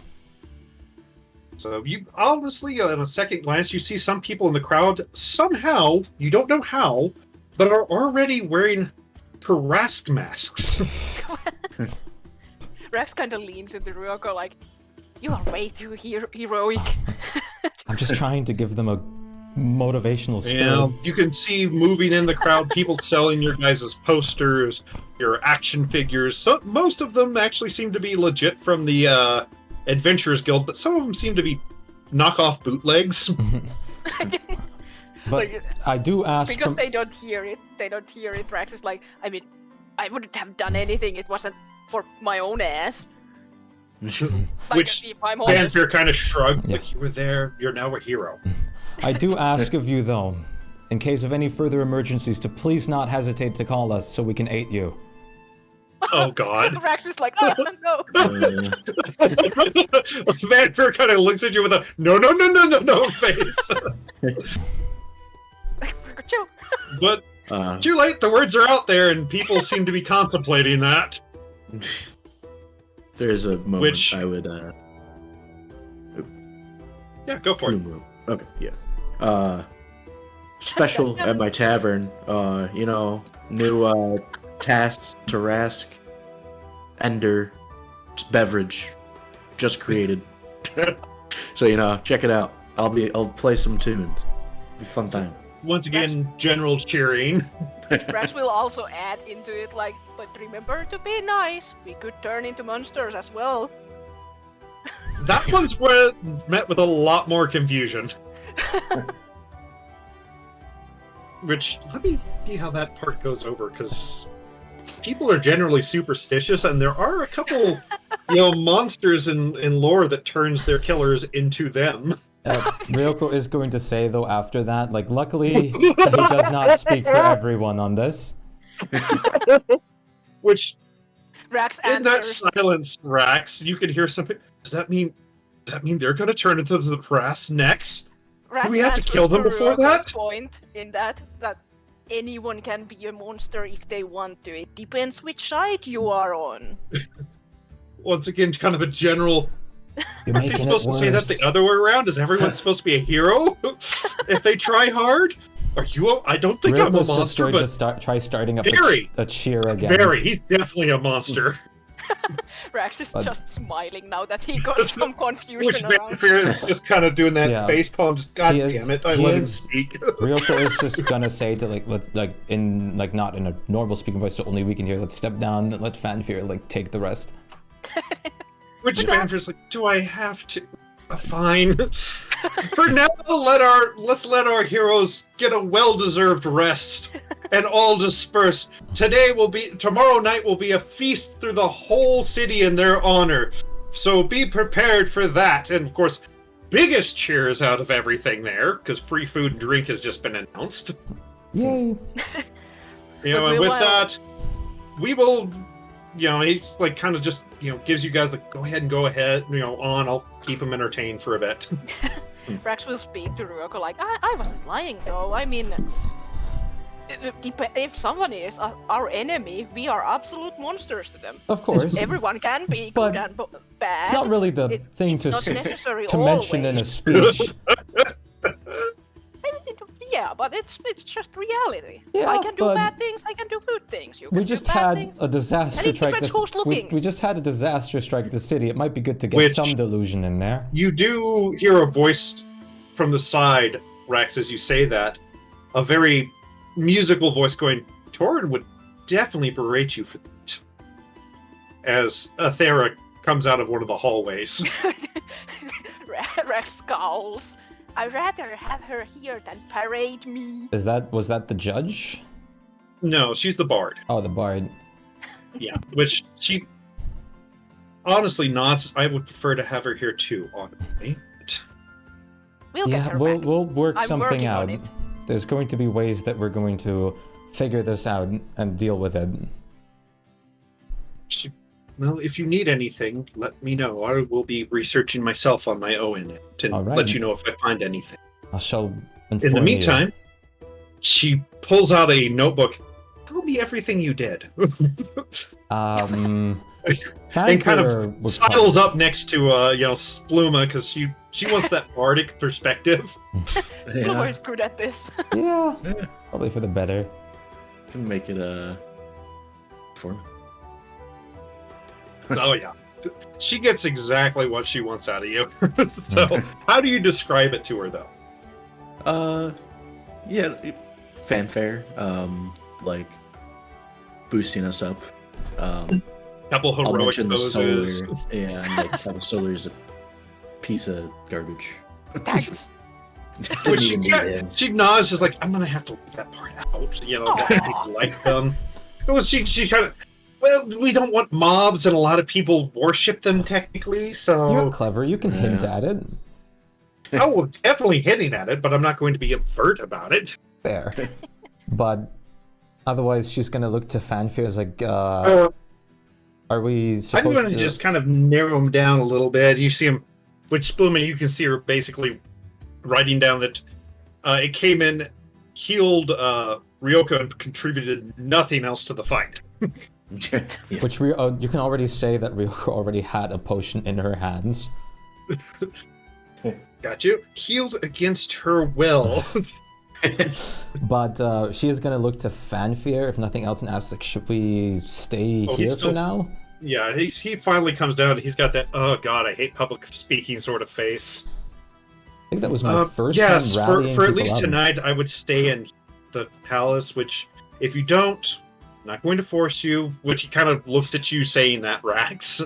So you honestly, in a second glance, you see some people in the crowd somehow, you don't know how, but are already wearing Parask masks. Rax kind of leans into Ryoko like, "You are way too heroic." I'm just trying to give them a motivational spirit. You can see moving in the crowd people selling your guys' posters, your action figures. So most of them actually seem to be legit from the Adventurers Guild, but some of them seem to be knockoff bootlegs. But I do ask because they don't hear it. They don't hear it. Rax is like, I mean, I wouldn't have done anything. It wasn't for my own ass. Like, Which if I'm honest. Fanfare kind of shrugs, Yeah. like, you were there, you're now a hero. I do ask of you though, in case of any further emergencies, to please not hesitate to call us so we can aid you. Oh god. Rax is like, oh no. Fanfare kind of looks at you with a no face. Like, chill. But too late, the words are out there and people seem to be contemplating that. There's a moment Which- I would Yeah, go for it. Okay, yeah. Special at my tavern. New tasks to Rask. Ender beverage just created. So check it out. I'll play some tunes. Be a fun time. Once again, general cheering. Rax will also add into it like, but remember to be nice. We could turn into monsters as well. That one's where met with a lot more confusion. Which, let me see how that part goes over, because people are generally superstitious, and there are a couple, monsters in lore that turns their killers into them. Ryoko is going to say though after that, like, luckily he does not speak for everyone on this. Which, Rax in that answers. silence, Rax, you can hear something. Does that mean they're going to turn into the brass necks? Rax we have to answers kill them before Ryoko's that? point in that anyone can be a monster if they want to. It depends which side you are on. Once again, kind of a general. You're Are you making supposed it to say that worse. the other way around? Is everyone supposed to be a hero if they try hard? Are you? I don't think I'm a Ryoko's just monster, going to but try starting up Very. a cheer again. Barry, he's definitely a monster. Rax is But- just smiling now that he got some Which confusion around. Vampire is just kind of doing that Yeah. face palm. Just God He damn is- it! I he let him is- speak. Ryoko is just gonna say to not in a normal speaking voice, so only we can hear. Let's step down, let Fanfare take the rest. Which Vampire's like, do I have to? Fine. For now, let's let our heroes get a well-deserved rest and all disperse. Tomorrow night will be a feast through the whole city in their honor. So be prepared for that. And of course, biggest cheers out of everything there, because free food and drink has just been announced. Yay! And with that, we will. He's kind of just gives you guys go ahead on. I'll keep him entertained for a bit. Rax will speak to Ryoko like, I wasn't lying though. I mean, if someone is our enemy, we are absolute monsters to them. Of course. Everyone can be But good and bad. It's not really the thing it's to not necessary to mention in a always. speech. Yeah, but it's just reality. Yeah, I can do but bad things, I can do good things. You can we do just bad had things. a disaster And it strike. depends who's looking. We just had a disaster strike the city. It might be good to get Which- some delusion in there. You do hear a voice from the side, Rex, as you say that. A very musical voice going, Torin would definitely berate you for that. As Athera comes out of one of the hallways. Rex scowls. I'd rather have her here than parade me. Was that the judge? No, she's the bard. Oh, the bard. Yeah, which she honestly nods. I would prefer to have her here too, honestly. We'll get Yeah, her we'll back. we'll work I'm something working out. on it. There's going to be ways that we're going to figure this out and deal with it. Well, if you need anything, let me know. I will be researching myself on my own and All right. let you know if I find anything. I shall inform In the you. meantime, she pulls out a notebook. Tell me everything you did. And And kind of sidles up next to Spluma because she wants that bardic perspective. Splumer is good at this. Yeah, probably for the better. Can make it for me. Oh yeah, she gets exactly what she wants out of you. So how do you describe it to her though? Yeah, fanfare, like boosting us up. Couple I'll heroic mention the poses. solar, yeah, and like how the solar is a piece of garbage. Thanks. Didn't Which even need him. she nods, just like I'm gonna have to leave that part out. You know, that people like them. It was she kind of. Well, we don't want mobs, and a lot of people worship them technically. You're So, clever. You can hint at it. oh, definitely hitting at it, but I'm not going to be overt about it. There. But otherwise, she's gonna look to Fanfare as like, are we I'm supposed going to to just kind of narrow him down a little bit. You see him, which Spluma, you can see her basically writing down that it came in, healed Ryoka, and contributed nothing else to the fight. Yeah. Which you can already say that Ryoko already had a potion in her hands. Got you. Healed against her will. But she is gonna look to Fanfare, if nothing else, and ask, like, should we stay Oh, here he's for still- now? Yeah, he finally comes down. He's got that, oh god, I hate public speaking sort of face. I think that was my first yes, time for rallying at people least up. tonight, I would stay in the palace, which, if you don't, I'm not going to force you, which he kind of looks at you saying that, Rax.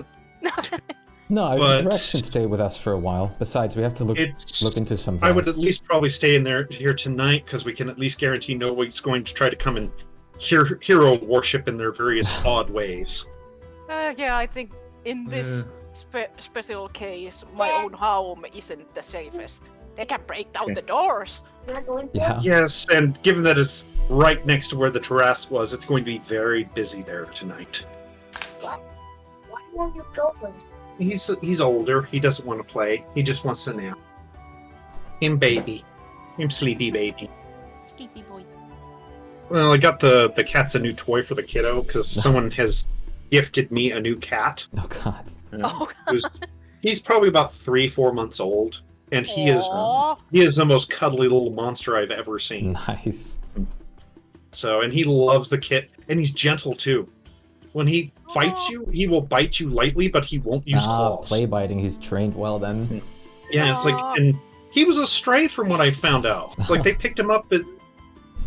No, but- Rex can stay with us for a while. Besides, we have to look into some I would things. at least probably stay in there here tonight, because we can at least guarantee nobody's going to try to come and hero worship in their various odd ways. Yeah, I think in this special case, my own home isn't the safest. They can break down the doors. Not going to. Yeah. Yes, and given that it's right next to where the terrace was, it's going to be very busy there tonight. Why won't you go for it? He's older. He doesn't want to play. He just wants to nap. Him baby. Him sleepy baby. Sleepy boy. Well, I got the cat's a new toy for the kiddo because someone has gifted me a new cat. Oh god. Oh, He's probably about 3-4 months old, and he Aw. is the most cuddly little monster I've ever seen. Nice. So, and he loves the kit, and he's gentle too. When he fights you, he will bite you lightly, but he won't use claws. Play biting. He's trained well then. Yeah, it's like, and he was a stray from what I found out. Like they picked him up at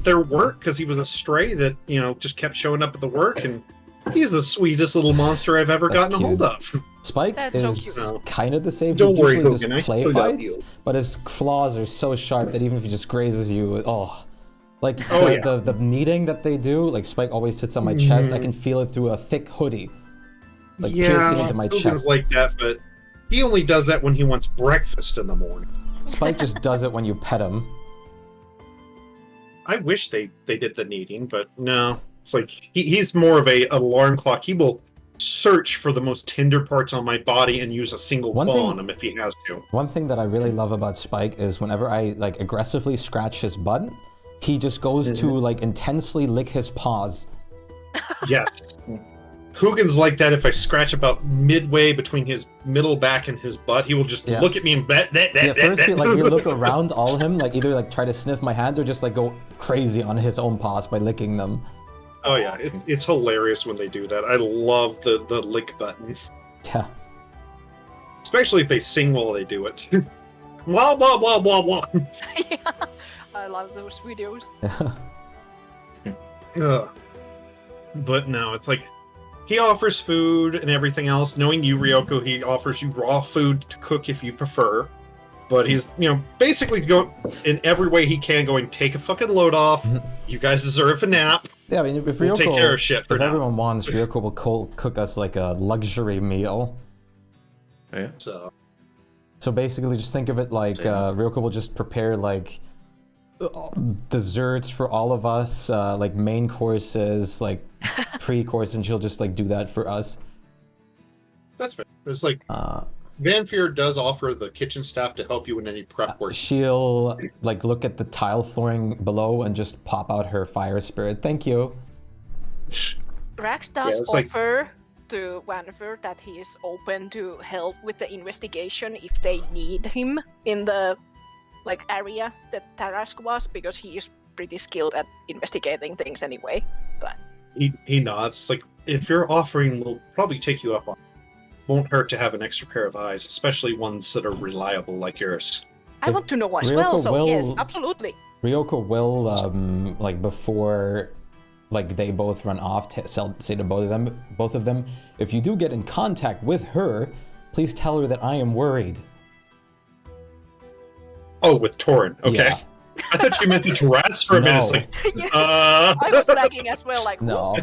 their work because he was a stray that just kept showing up at the work, and he's the sweetest little monster I've ever That's gotten a hold of. Spike That's so is cute. kind of the same. Don't He worry, usually Hogan, I just play still love fights, you. but his claws are so sharp that even if he just grazes you, like Oh, the, yeah. the kneading that they do, like Spike always sits on my chest. I can feel it through a thick hoodie, like piercing into my Hogan's chest. like that, but he only does that when he wants breakfast in the morning. Spike just does it when you pet him. I wish they did the kneading, but no. It's like he's more of an alarm clock. He will search for the most tender parts on my body and use a single One claw thing- on him if he has to. One thing that I really love about Spike is whenever I like aggressively scratch his butt, he just goes to like intensely lick his paws. Yes. Hugin's like that. If I scratch about midway between his middle back and his butt, he will just look at me and First he look around all him, like either like try to sniff my hand or just like go crazy on his own paws by licking them. Oh yeah, it's hilarious when they do that. I love the lick button. Yeah. Especially if they sing while they do it. Blah blah blah blah blah. Yeah, I love those videos. But no, it's like he offers food and everything else. Knowing you, Ryoko, he offers you raw food to cook if you prefer. But he's, basically going in every way he can, going, take a fucking load off. You guys deserve a nap. Yeah, I mean, if We'll Ryoko, take care of shit for if now. everyone wants, Ryoko will cook us like a luxury meal. Yeah. So basically, just think of it like Ryoko will just prepare like desserts for all of us, like main courses, like pre-course, and she'll just like do that for us. That's fair. It's like Vanfear does offer the kitchen staff to help you in any prep work. She'll like look at the tile flooring below and just pop out her fire spirit. Thank you. Rax does it's like- offer to Vanfer that he is open to help with the investigation if they need him in the area that Tarask was, because he is pretty skilled at investigating things anyway. But He nods. It's like, if you're offering, we'll probably take you up on. Won't hurt to have an extra pair of eyes, especially ones that are reliable like yours. I want to know as Ryoko well, so yes, will- absolutely. Ryoko will like before like they both run off, say to both of them, if you do get in contact with her, please tell her that I am worried. Oh, with Torin. Okay. Yeah. I thought you meant the Taras for a minute. It's like, Yeah, uh... I was lagging as well, like, No.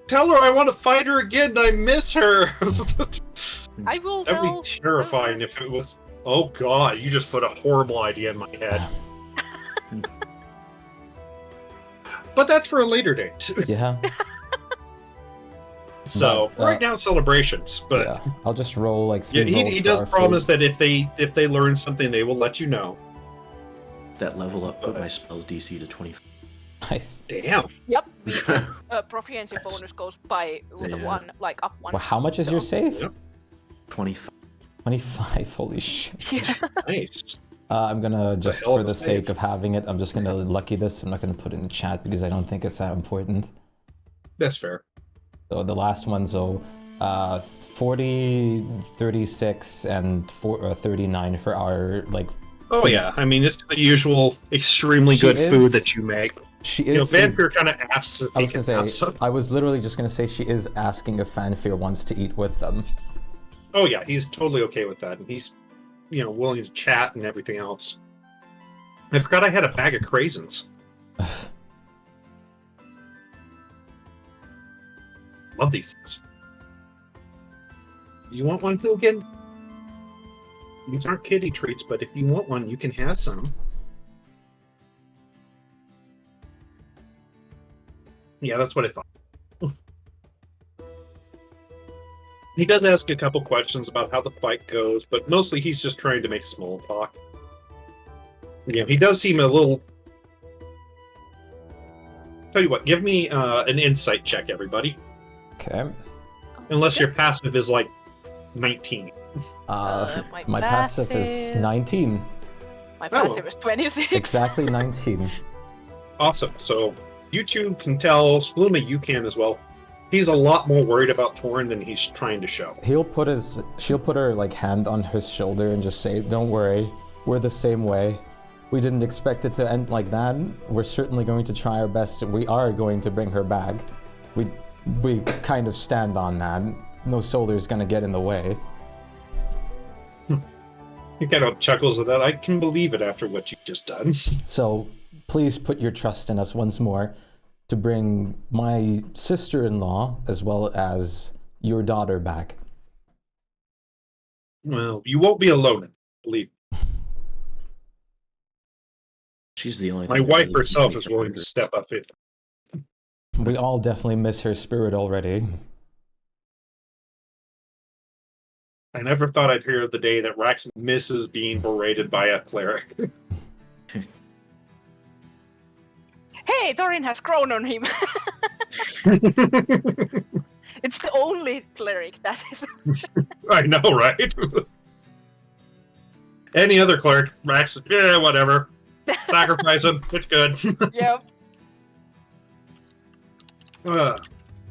Tell her I want to fight her again. I miss her. I will That'd tell. be terrifying if it was. Oh god, you just put a horrible idea in my head. But that's for a later date. Yeah. So But, right now celebrations, but yeah. I'll just roll like yeah, 3 rolls he for does our promise food. that if they learn something, they will let you know. That level up put my spell DC to 25. Nice. Damn. Yep. Proficiency bonus goes by with a Yeah. one, like up one. Well, how much is So- your save? Yep. 25. 25. Holy shit. Yeah. Nice. I'm gonna just, hell for of a the sake save. of having it, I'm just gonna lucky this. I'm not gonna put it in the chat because I don't think it's that important. That's fair. So the last one, 40, 36, and 39 for our like. Oh feast. yeah, I mean it's the usual extremely She good food is- that you make. She You know, is. Vanfear kind of asks if I he was can gonna have say. some. I was literally just gonna say she is asking if Fanfare wants to eat with them. Oh yeah, he's totally okay with that, and he's willing to chat and everything else. I forgot I had a bag of craisins. Love these things. You want one, Hilgen? These aren't kitty treats, but if you want one, you can have some. Yeah, that's what I thought. He does ask a couple questions about how the fight goes, but mostly he's just trying to make small talk. Yeah, he does seem a little... Tell you what, give me an insight check, everybody. Okay. Unless your passive is like 19. My passive is 19. My Oh. passive is 26. Exactly 19. Awesome. So you two can tell, Spluma, you can as well. He's a lot more worried about Torin than he's trying to show. She'll put her like hand on his shoulder and just say, "Don't worry, we're the same way. We didn't expect it to end like that. We're certainly going to try our best. We are going to bring her back. We kind of stand on that. No solar's gonna get in the way." He kind of chuckles at that. I can believe it after what you've just done. So please put your trust in us once more to bring my sister-in-law as well as your daughter back. Well, you won't be alone, believe me. She's the only My thing that wife really keeps herself me is from willing her. to step up if We all definitely miss her spirit already. I never thought I'd hear the day that Rax misses being berated by a cleric. Hey, Thorin has grown on him. It's the only cleric that is. I know, right? Any other cleric, Rax, yeah, whatever. Sacrifice him. It's good. Yep. Uh,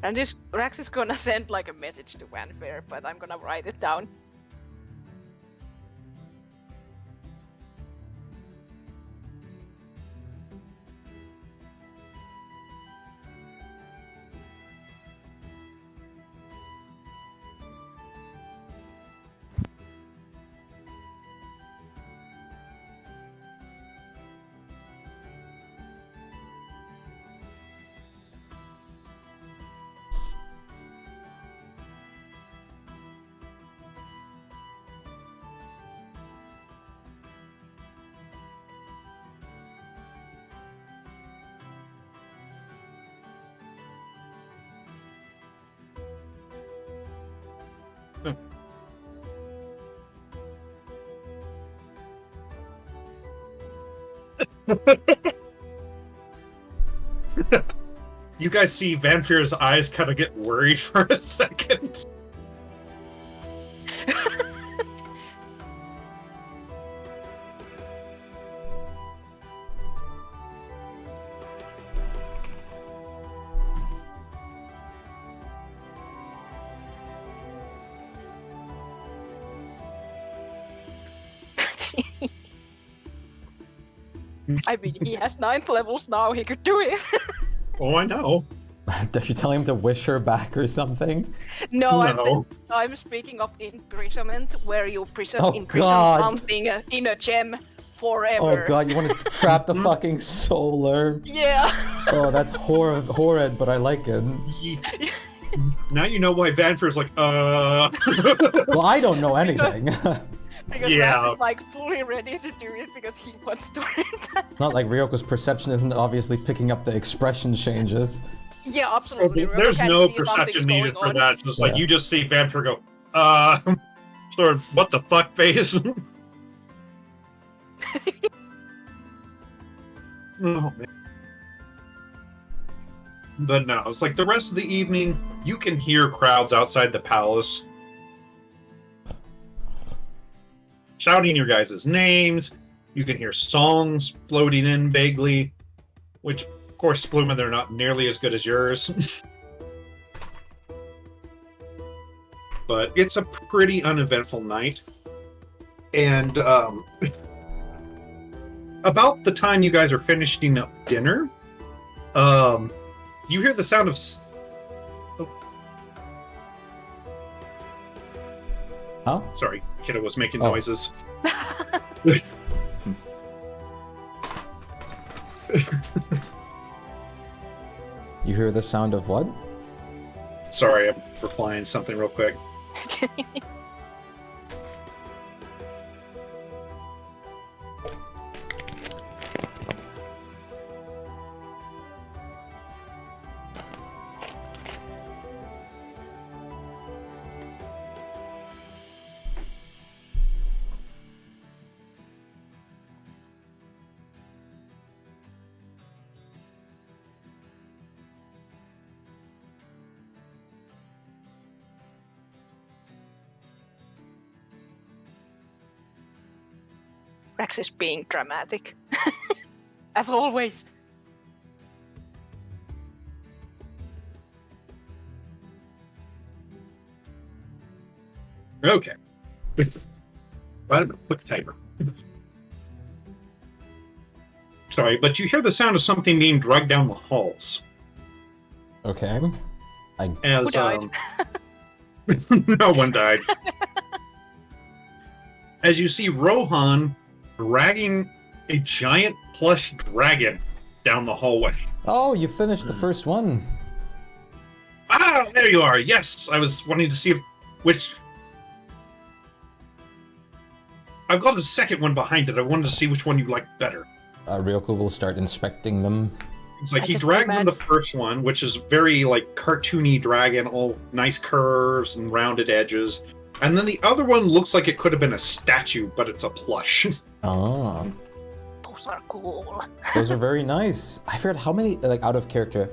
And this Rax is gonna send like a message to Vanfair, but I'm gonna write it down. you guys see Vanfear's eyes kind of get worried for a second. I mean, he has 9th levels now. He could do it. Oh, I know. Are you telling him to wish her back or something? No, No. I'm speaking of imprisonment, where you Oh, imprison God. something in a gem forever. Oh god, you want to trap the fucking solar? Yeah. Oh, that's horrid, but I like it. Now you know why Vanfear's like, Well, I don't know anything. Because Yeah. Rax is like fully ready to do it because he wants to do it. Not like Ryoko's perception isn't obviously picking up the expression changes. Yeah, absolutely. Ryoko There's can no see perception something's needed going for on. that. It's just like Yeah. you just see Vanfear go, sort of, what the fuck face? Oh, man. But no, it's like the rest of the evening, you can hear crowds outside the palace shouting your guys' names. You can hear songs floating in vaguely, which, of course, Spluma, they're not nearly as good as yours. But it's a pretty uneventful night. And about the time you guys are finishing up dinner, you hear the sound of... Huh? Sorry, Kiddo was making Oh. noises. You hear the sound of what? Sorry, I'm replying something real quick. Rax is being dramatic. As always. Okay. Right, I'm a quick timer. Sorry, but you hear the sound of something being dragged down the halls. Okay. As Who died? no one died. As you see Rohan dragging a giant plush dragon down the hallway. Oh, you finished the first one. Ah, there you are. Yes, I was wanting to see which. I've got a second one behind it. I wanted to see which one you liked better. Ryoko will start inspecting them. It's like I he just drags in imagine- the first one, which is very like cartoony dragon, all nice curves and rounded edges. And then the other one looks like it could have been a statue, but it's a plush. Oh, Those are cool. those are very nice. I forgot how many, like, out of character.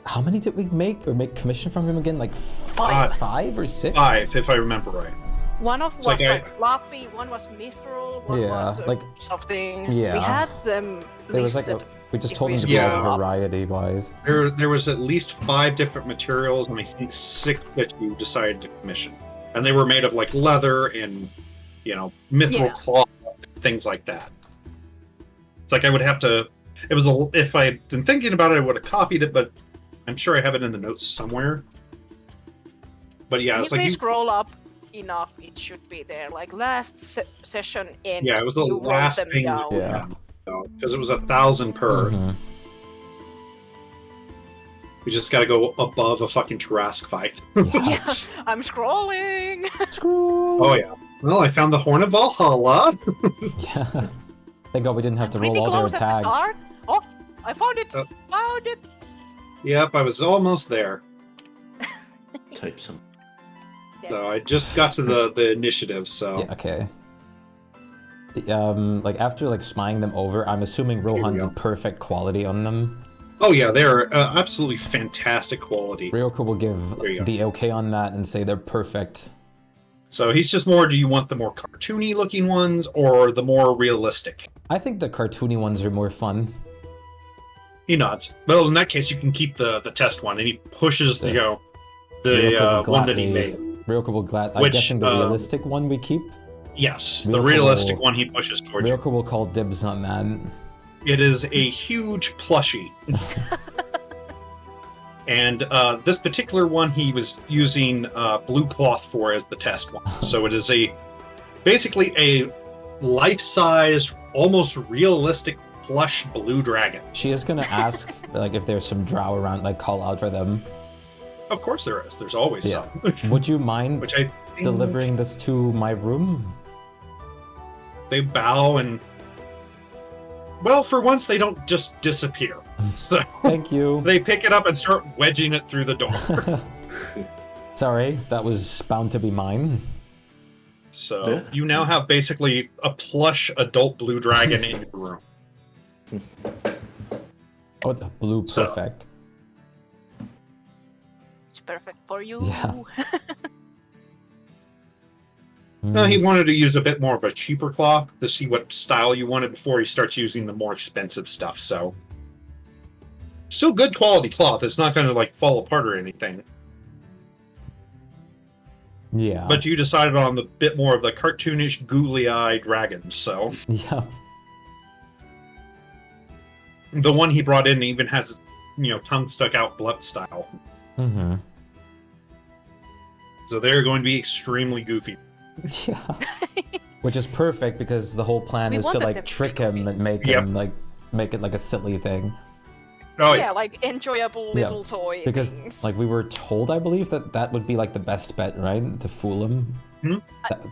How many did we make commission from him again? Like Five. 5 or 6? 5, if I remember right. One of It's was like Luffy, one was Mithril, one Yeah, was like- something. yeah. We had them There was like listed. we just if told we him to be Yeah. like variety-wise. There was at least 5 different materials, and I think 6 that you decided to commission. And they were made of like leather and, mithril Yeah. cloth, things like that. It's like I would have to. If I'd been thinking about it, I would have copied it, but I'm sure I have it in the notes somewhere. But yeah, If it's we like you. scroll up enough, it should be there. Like last session end. Yeah, it was the you wrote last them thing. down. Yeah. Because it was 1,000 per. Mhm. We just got to go above a fucking Tarrasque fight. Yeah, I'm scrolling. Screw. Oh yeah. Well, I found the Horn of Valhalla. Yeah. Thank God we didn't have to Pretty roll all their close at the tags. start. Oh, I found it. Oh. Found it. Yep, I was almost there. Type some. So I just got to the initiative. So Yeah, okay. Like after like spying them over, I'm assuming we Rohan's go. perfect quality on them. oh yeah, they're absolutely fantastic quality. Ryoka will give There you go. the okay on that and say they're perfect. So he's just more. Do you want the more cartoony looking ones or the more realistic? I think the cartoony ones are more fun. He nods. Well, in that case, you can keep the test one, and he pushes the Ryoka will one that he gladly- made. Ryoka will glad. I'm Which, guessing the realistic one we keep. Yes, the Ryoka realistic will- one he pushes towards you. Ryoka will call dibs on that. It is a huge plushie. And this particular one he was using blue cloth for as the test one. So it is basically a life-size, almost realistic plush blue dragon. She is gonna ask like if there's some drow around, like call out for them. Of course there is. There's always Yeah. some. Would you mind Which I think delivering this to my room? they bow and... Well, for once they don't just disappear. So Thank you. they pick it up and start wedging it through the door. Sorry, that was bound to be mine. So Yeah. you now have basically a plush adult blue dragon in your room. Oh, the blue So- perfect. It's perfect for you. Yeah. He wanted to use a bit more of a cheaper cloth to see what style you wanted before he starts using the more expensive stuff. So, still good quality cloth. It's not going to like fall apart or anything. Yeah. But you decided on the bit more of the cartoonish, googly-eyed dragon. So Yeah. the one he brought in even has, tongue stuck out blunt style. Mm-hmm. So they're going to be extremely goofy. Yeah. Which is perfect because the whole plan We is to wanted them like to be trick him goofy. and make Yep. him like make it like a silly thing. Oh Yeah, like enjoyable Yeah, little toy Because things. like we were told, I believe that would be like the best bet, right? To fool him.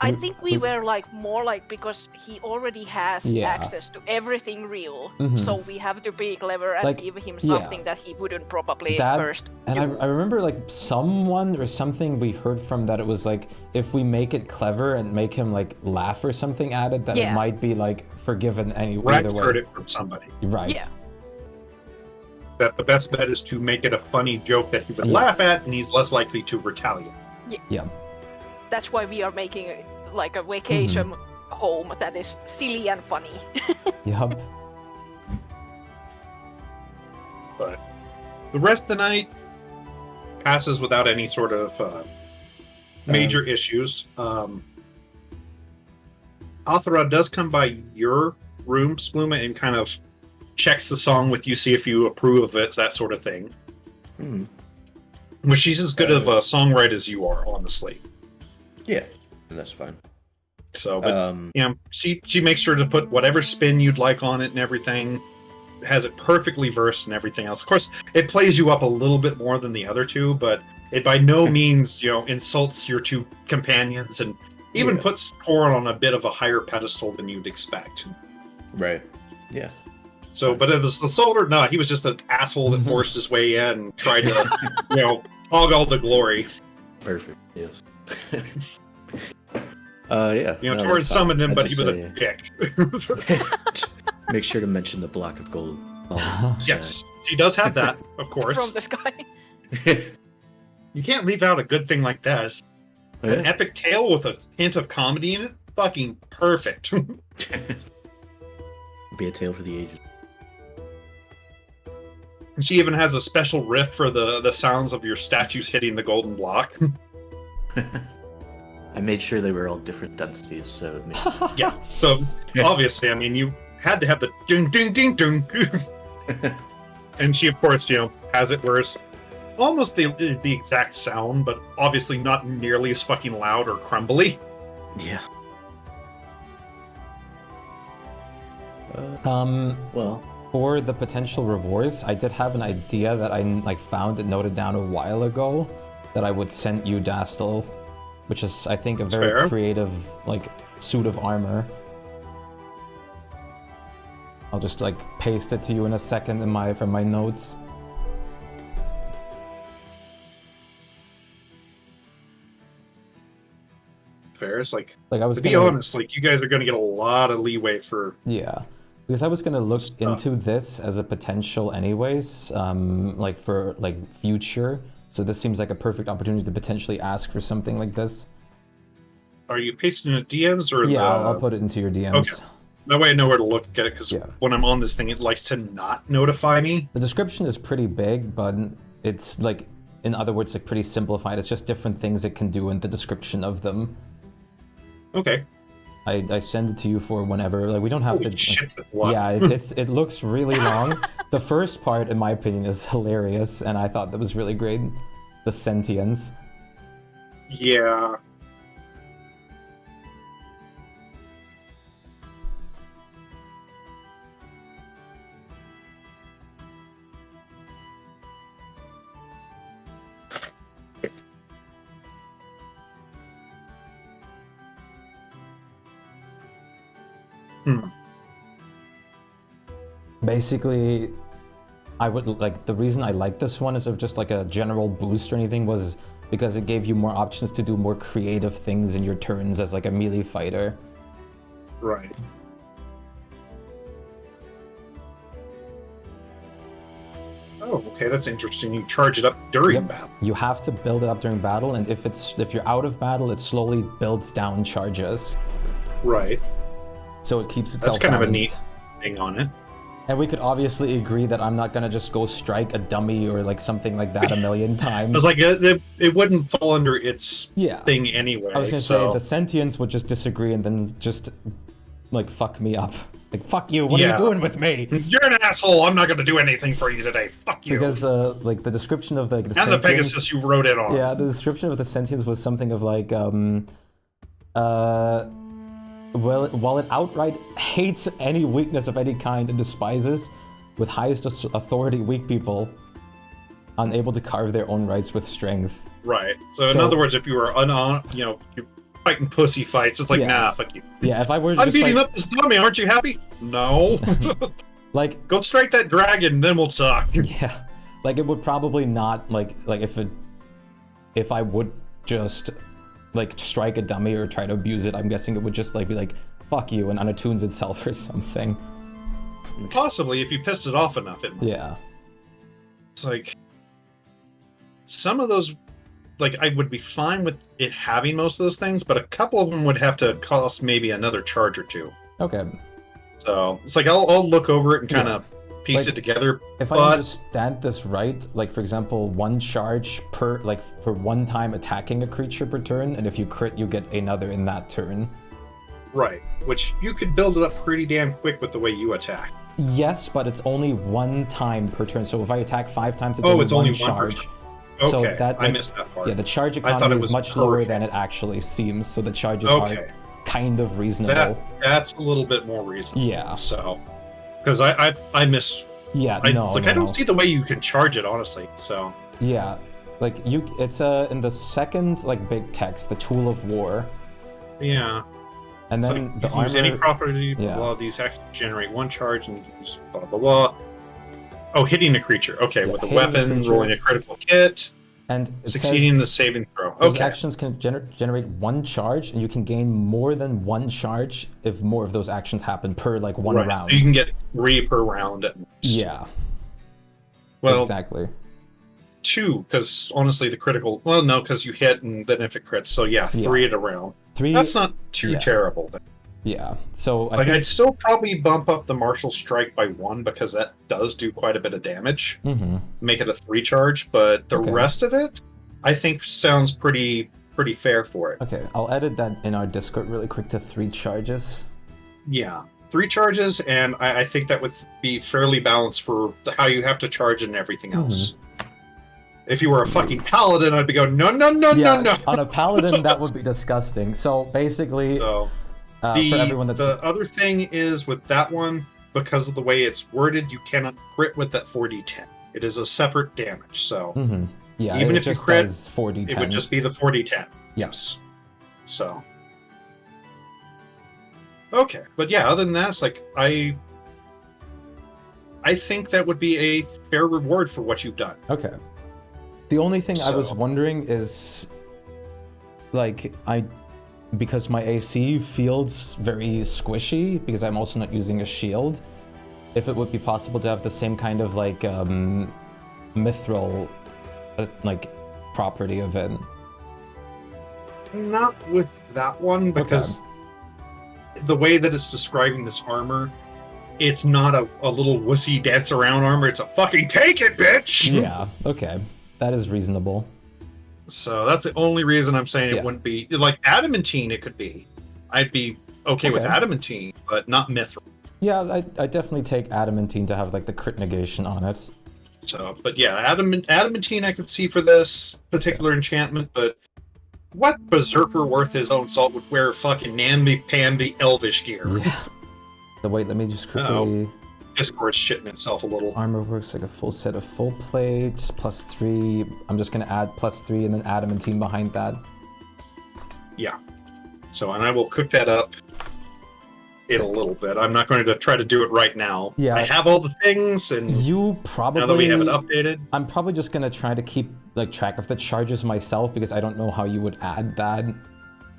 I think we were like more like because he already has Yeah. access to everything real, Mhm. so we have to be clever and Like, give him yeah. something that he wouldn't probably That- first And do. I remember like someone or something we heard from that it was like if we make it clever and make him like laugh or something at it, that it Yeah. might be like forgiven anyway. Rex Either way. heard it from somebody. Right. Yeah. That the best bet is to make it a funny joke that he would Yes. laugh at, and he's less likely to retaliate. Yeah. That's why we are making like a vacation Mm-hmm. home that is silly and funny. Yup. But the rest of the night passes without any sort of major issues. Athara does come by your room, Spluma, and kind of checks the song with you, see if you approve of it, that sort of thing. Hmm. Which she's as good of a songwriter as you are, honestly. Yeah, and that's fine. So, but she makes sure to put whatever spin you'd like on it and everything. Has it perfectly versed and everything else. Of course, it plays you up a little bit more than the other two, but it by no means, insults your two companions and even Yeah. puts Torin on a bit of a higher pedestal than you'd expect. Right. Yeah. So, but as the soldier, no, he was just an asshole that forced his way in and tried to, hog all the glory. Perfect. Yes. Yeah. Torin that's fine. summoned him, I'd but he just was a dick. Make sure to mention the block of gold. Yes, she does have that, of course. From the sky. You can't leave out a good thing like this. An epic tale with a hint of comedy in it? Fucking perfect. Be a tale for the ages. And she even has a special riff for the sounds of your statues hitting the golden block. I made sure they were all different densities, so it made... Yeah, so obviously, I mean, you had to have the ding ding ding ding. And she, of course, has it where it's almost the exact sound, but obviously not nearly as fucking loud or crumbly. Yeah. Well, for the potential rewards, I did have an idea that I found and noted down a while ago that I would send you, Dastel, which is, I think, a That's very fair. creative suit of armor. I'll just paste it to you in a second from my notes. Fair. It's I was to be honest, you guys are going to get a lot of leeway for... Yeah, because I was gonna look into this as a potential anyways, for future. So this seems like a perfect opportunity to potentially ask for something like this. Are you pasting it DMs or Yeah, I'll put it into your DMs. Okay. That way I know where to look at it, because when I'm on this thing, it likes to not notify me. The description is pretty big, but it's in other words, pretty simplified. It's just different things it can do in the description of them. Okay. I send it to you for whenever. We don't have Holy to. shit, that's a lot. Yeah, it looks really long. The first part, in my opinion, is hilarious, and I thought that was really great. The sentience. Yeah. Basically, I would the reason I like this one is of just a general boost or anything was because it gave you more options to do more creative things in your turns as a melee fighter. Right. Oh, okay, that's interesting. You charge it up during battle. You have to build it up during battle, and if you're out of battle, it slowly builds down charges. Right. So it keeps itself That's kind of a balanced. neat thing on it. And we could obviously agree that I'm not gonna just go strike a dummy or something like that a million times. I was it wouldn't fall under its thing anyway. I was gonna say the sentients would just disagree and then just fuck me up. Fuck you, what are you doing with me? You're an asshole, I'm not gonna do anything for you today. Fuck you. Because the description of the and sentients, the Pegasus you wrote it on. Yeah, the description of the sentients was something of well, while it outright hates any weakness of any kind and despises, with highest authority, weak people, unable to carve their own rights with strength. Right. So in other words, if you were you're fighting pussy fights, it's nah, fuck you. Yeah, if I were I'm just beating up this dummy, aren't you happy? No. Go strike that dragon, then we'll talk. Yeah. It would probably not if I would just strike a dummy or try to abuse it, I'm guessing it would just be fuck you and unattunes itself or something. Possibly, if you pissed it off enough, it might. Yeah. It's some of those, I would be fine with it having most of those things, but a couple of them would have to cost maybe another charge or two. Okay. So it's I'll look over it and kind of piece it together. If I understand this right, for example, one charge per for one time attacking a creature per turn, and if you crit, you get another in that turn. Right, which you could build it up pretty damn quick with the way you attack. Yes, but it's only one time per turn. So if I attack 5 times, it's only one one charge. Okay, So that I missed that part. Yeah, the charge I thought economy it is was much per lower hit. than it actually seems. So the charges are kind of reasonable. That's a little bit more reasonable. Yeah. So, because I miss. Yeah. I don't see the way you can charge it, honestly. So. Yeah, it's in the second big text, the tool of war. Yeah. And then the use any armor. property. Blah, these actions generate one charge and use blah blah blah. Oh, hitting a creature. Okay, with a hitting a weapon, creature. rolling a critical hit. And it Succeeding the says saving throw. those Okay. actions can generate 1 charge, and you can gain more than 1 charge if more of those actions happen per like 1 Right. round. So you can get 3 per round at most. Yeah, Well, exactly. 2, because honestly, the critical. Well, no, because you hit and then if it crits. So yeah, 3 at a round. 3. That's not too yeah. terrible. Yeah. So I Like, think. I'd still probably bump up the martial strike by 1 because that does do quite a bit of damage. Mm-hmm. Make it a 3 charge, but the Okay. rest of it, I think, sounds pretty fair for it. Okay, I'll edit that in our Discord really quick to 3 charges. Yeah, 3 charges, and I think that would be fairly balanced for how you have to charge and everything else. If you were a fucking paladin, I'd be going, no, no, no, Yeah, no, no. on a paladin that would be disgusting. So basically, So, for everyone that's the other thing is with that one, because of the way it's worded, you cannot crit with that 4d10. It is a separate damage, so Mhm. Yeah, even it if you just crit, does 4d10. it would just be the 4d10. Yes. So. Okay, but yeah, other than that, it's like I think that would be a fair reward for what you've done. Okay. The only thing I was So- wondering is, like, because my AC feels very squishy, because I'm also not using a shield, if it would be possible to have the same kind of, like, mithril, like, property of it. Not with that one, because the way that it's describing this armor, it's not a little wussy dance around armor, it's a fucking take it, bitch! Yeah, okay. That is reasonable. So that's the only reason I'm saying Yeah. it wouldn't be like adamantine. It could be. I'd be okay with Okay. adamantine, but not mithril. Yeah, I definitely take adamantine to have, like, the crit negation on it. So, but yeah, adamantine I could see for this particular enchantment. But what berserker worth his own salt would wear fucking namby-pamby elvish gear? Yeah. So wait, let me just quickly... Uh-oh. Discord's shitting itself a little. Armor works like a full set of full plate, +3. I'm just gonna add +3 and then adamantine behind that. Yeah. So, and I will cook that up in a Sick. little bit. I'm not going to try to do it right now. Yeah. I have all the things, and You probably... now that we have it updated, I'm probably just gonna try to keep, like, track of the charges myself, because I don't know how you would add that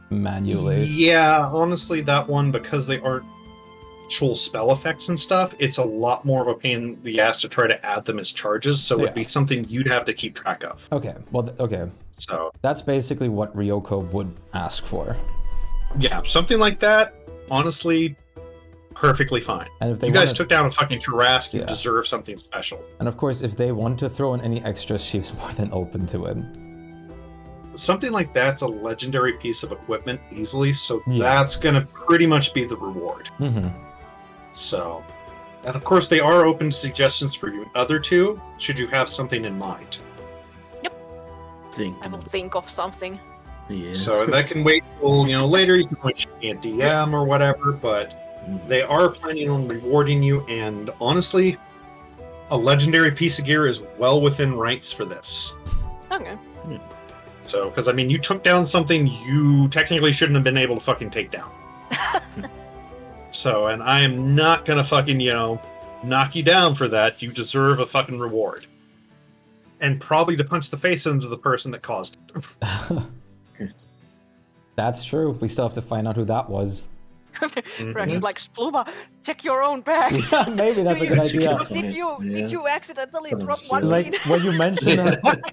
manually. yeah, honestly, that one, because they aren't actual spell effects and stuff, it's a lot more of a pain in the ass to try to add them as charges, so Yeah. it'd be something you'd have to keep track of. Okay, well, okay. So, That's basically what Ryoko would ask for. yeah, something like that, honestly, perfectly fine. And if they You guys wanna- took down a fucking Tarask, you Yeah. deserve something special. And of course, if they want to throw in any extras, she's more than open to it. Something like that's a legendary piece of equipment easily, so Yeah. that's going to pretty much be the reward. Mm-hmm. So, and of course, they are open to suggestions for you. Other two, should you have something in mind. Think. I will think of something. Yeah. So that can wait till, later. You can put me a DM or whatever, but they are planning on rewarding you, and honestly, a legendary piece of gear is well within rights for this. Okay. So, because I mean, you took down something you technically shouldn't have been able to fucking take down. So, and I am not gonna fucking, knock you down for that. You deserve a fucking reward. And probably to punch the face into the person that caused it. That's true. We still have to find out who that was. Rex is like, Spluma, check your own bag. Yeah, maybe that's a good idea. Did you accidentally Someone drop one steal Like bean?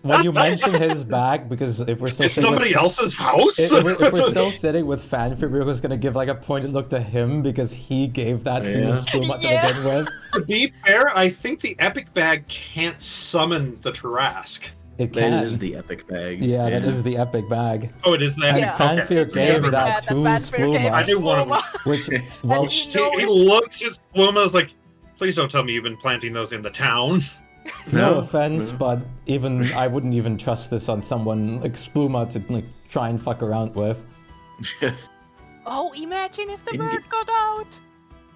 when you mention his bag, because if we're still It's sitting somebody with, else's house? if we're still sitting with Fanfare, we're just gonna give like a pointed look to him because he gave that to Yeah. Spuma Yeah. to begin with. To be fair, I think the epic bag can't summon the Tarask. It That can. is the epic bag. Yeah, that is the epic bag. Oh, it is the epic Yeah. And Fanfare okay. gave Never that to Spluma, I do want to. which, well, And He, you know he it. looks at Spluma's like, please don't tell me you've been planting those in the town. no No, offense, no. but even I wouldn't even trust this on someone like Spluma to like try and fuck around with. Oh, imagine if the In- bird got out.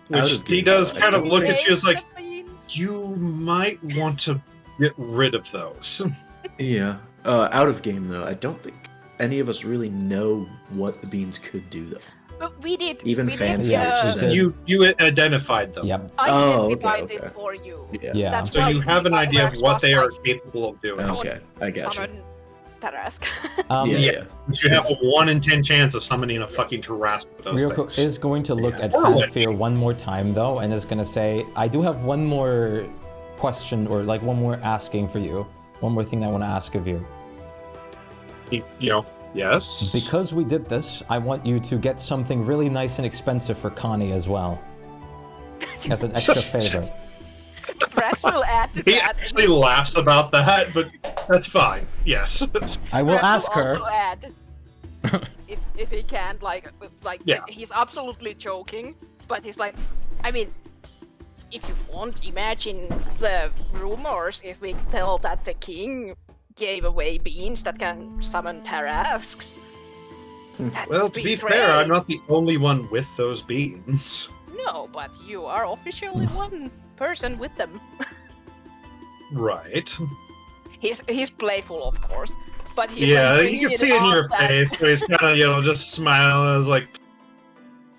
Which of he game, does I kind of don't look at Break you as like, the beans. you might want to get rid of those. Yeah. Out of game though, I don't think any of us really know what the beans could do though. But we did. Even we Fanfare did, just did. You identified them. Yep. I Oh, identified okay, it okay. for you. Yeah. Yeah. That's So why you have an my idea of Rex what was they are like, capable of doing. Okay, I got you. Summon Tarask. Yeah. But you have a 1 in 10 chance of summoning a fucking Tarrasque with those Ryoko things. is going to look at Or a Fanfare one more time, though, and is going to say, I do have one more question, or like one more asking for you. One more thing I want to ask of you. Yes. Because we did this, I want you to get something really nice and expensive for Connie as well. As an extra favor. Rax will add to He that. actually laughs about that, but that's fine. Yes. I will Rax ask her. also add, if he can, Yeah. he's absolutely joking, but he's like, I mean, if you want, imagine the rumors if we tell that the king gave away beans that can summon Tarasks. That Well, would to be great. fair, I'm not the only one with those beans. No, but you are officially one person with them. Right. He's playful, of course, but he's Yeah, like you bringing can it see in your up that- face where he's kind of, just smiling. It's like,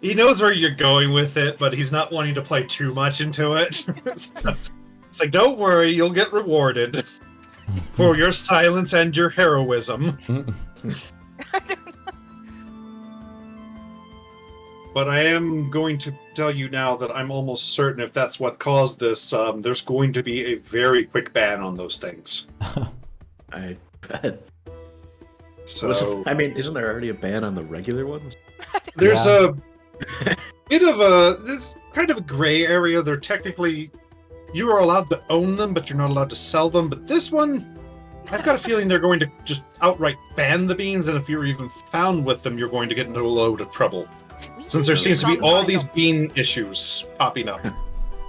he knows where you're going with it, but he's not wanting to play too much into it. It's like, don't worry, you'll get rewarded for your silence and your heroism. But I am going to tell you now that I'm almost certain if that's what caused this, there's going to be a very quick ban on those things. I bet. So Isn't there already a ban on the regular ones? there's Yeah. a bit of there's kind of a gray area. They're technically, you are allowed to own them, but you're not allowed to sell them. But this one, I've got a feeling they're going to just outright ban the beans, and if you're even found with them, you're going to get into a load of trouble. We Since there need seems to be some all kind these of- bean issues popping up.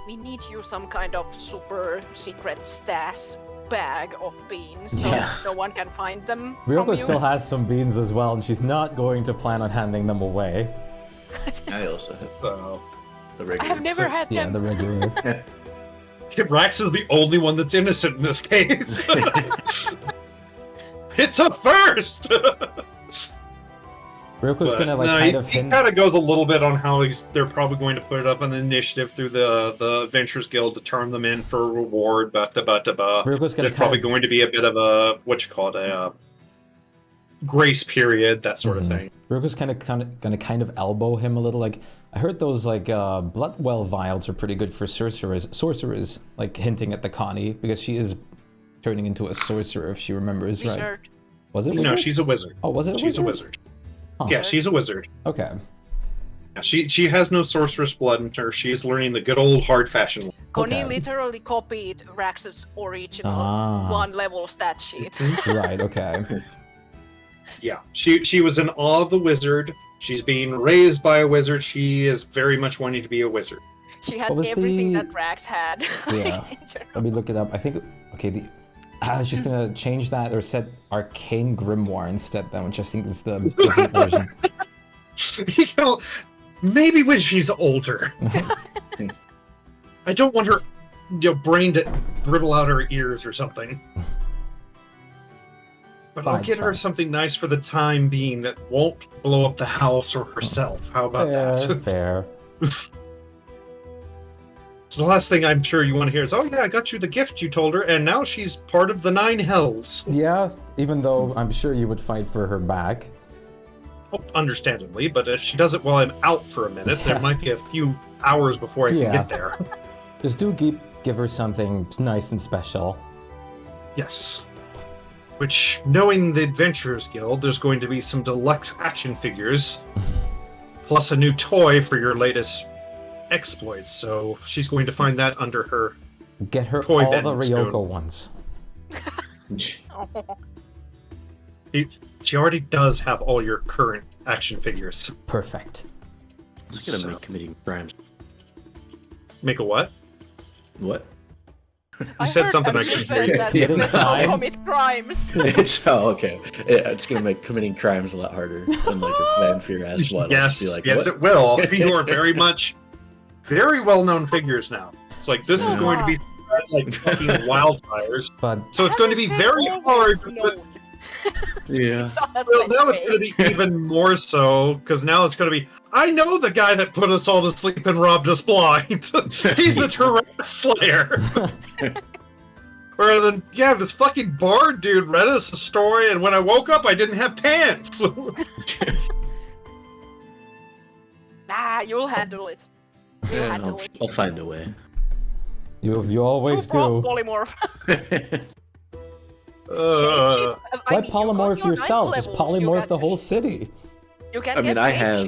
We need you some kind of super secret stash bag of beans, so Yeah. no one can find them. from Ryoko you. still has some beans as well, and she's not going to plan on handing them away. I also have So the I regular. have never had Yeah, them. the regular. Rax is the only one that's innocent in this case. It's a first. Ryoko's But, gonna like no, kind he of hint. kind of goes a little bit on how they're probably going to put it up on the initiative through the Adventurers Guild to turn them in for a reward. Ryoko's gonna There's probably kind going to be a bit of a a grace period, that sort of Mhm. thing. Ryoko's gonna kind of elbow him a little. Like, I heard those like Bloodwell vials are pretty good for sorcerers, like hinting at the Connie because she is turning into a sorcerer if she remembers right. Wizard. Was it? No, wizard? she's a wizard. Oh, was it? She's a wizard. Huh. Yeah, she's a wizard. Okay. Yeah, she has no sorceress blood in her. She's learning the good old hard-fashioned. Connie Okay. literally copied Rax's original Ah. one-level stat sheet. Right. Okay. Yeah, she was in awe of the wizard. She's being raised by a wizard. She is very much wanting to be a wizard. She had What was everything the- that Rax had. Yeah. in general. Let me look it up. I think. Okay. I was just gonna change that or set Arcane Grimoire instead, then, which I think is the wizard version. You know, maybe when she's older. I don't want her, brain to dribble out her ears or something. But I'll Fine, get her fine. something nice for the time being that won't blow up the house or herself. How about that? Fair. So the last thing I'm sure you want to hear is, "Oh yeah, I got you the gift you told her, and now she's part of the 9 hells." Yeah. Even though I'm sure you would fight for her back. Oh, understandably, but if she does it while I'm out for a minute, Yeah. there might be a few hours before I can Yeah. get there. Just give her something nice and special. Yes. Which, knowing the Adventurers Guild, there's going to be some deluxe action figures, plus a new toy for your latest exploits. So she's going to find that under her. Get her Toy all the bending stone. Ryoko ones. Oh. She already does have all your current action figures. Perfect. It's gonna So- make committing crimes. Make a what? What? I said heard something that I you couldn't said hear. that Committing let's not crimes? commit crimes. Oh, okay. Yeah, it's gonna make committing crimes a lot harder than like if Vampire asks what. I'll Yes, just be like, yes, what? it will. You are very much, very well-known figures now. It's like this is Yeah. going to be like fucking wildfires. But So it's going to be Haven't they very always hard to put. known? Yeah. It's all the Well, same now it's way. going to be even more so because now it's going to be. I know the guy that put us all to sleep and robbed us blind. He's the Tarrasque Slayer. Rather than, yeah, this fucking bard dude read us a story, and when I woke up, I didn't have pants. You'll handle it. You'll Yeah, handle it. I'll find a way. You always do. Polymorph. Why polymorph yourself? Just polymorph the whole city. You can I mean, get I shape have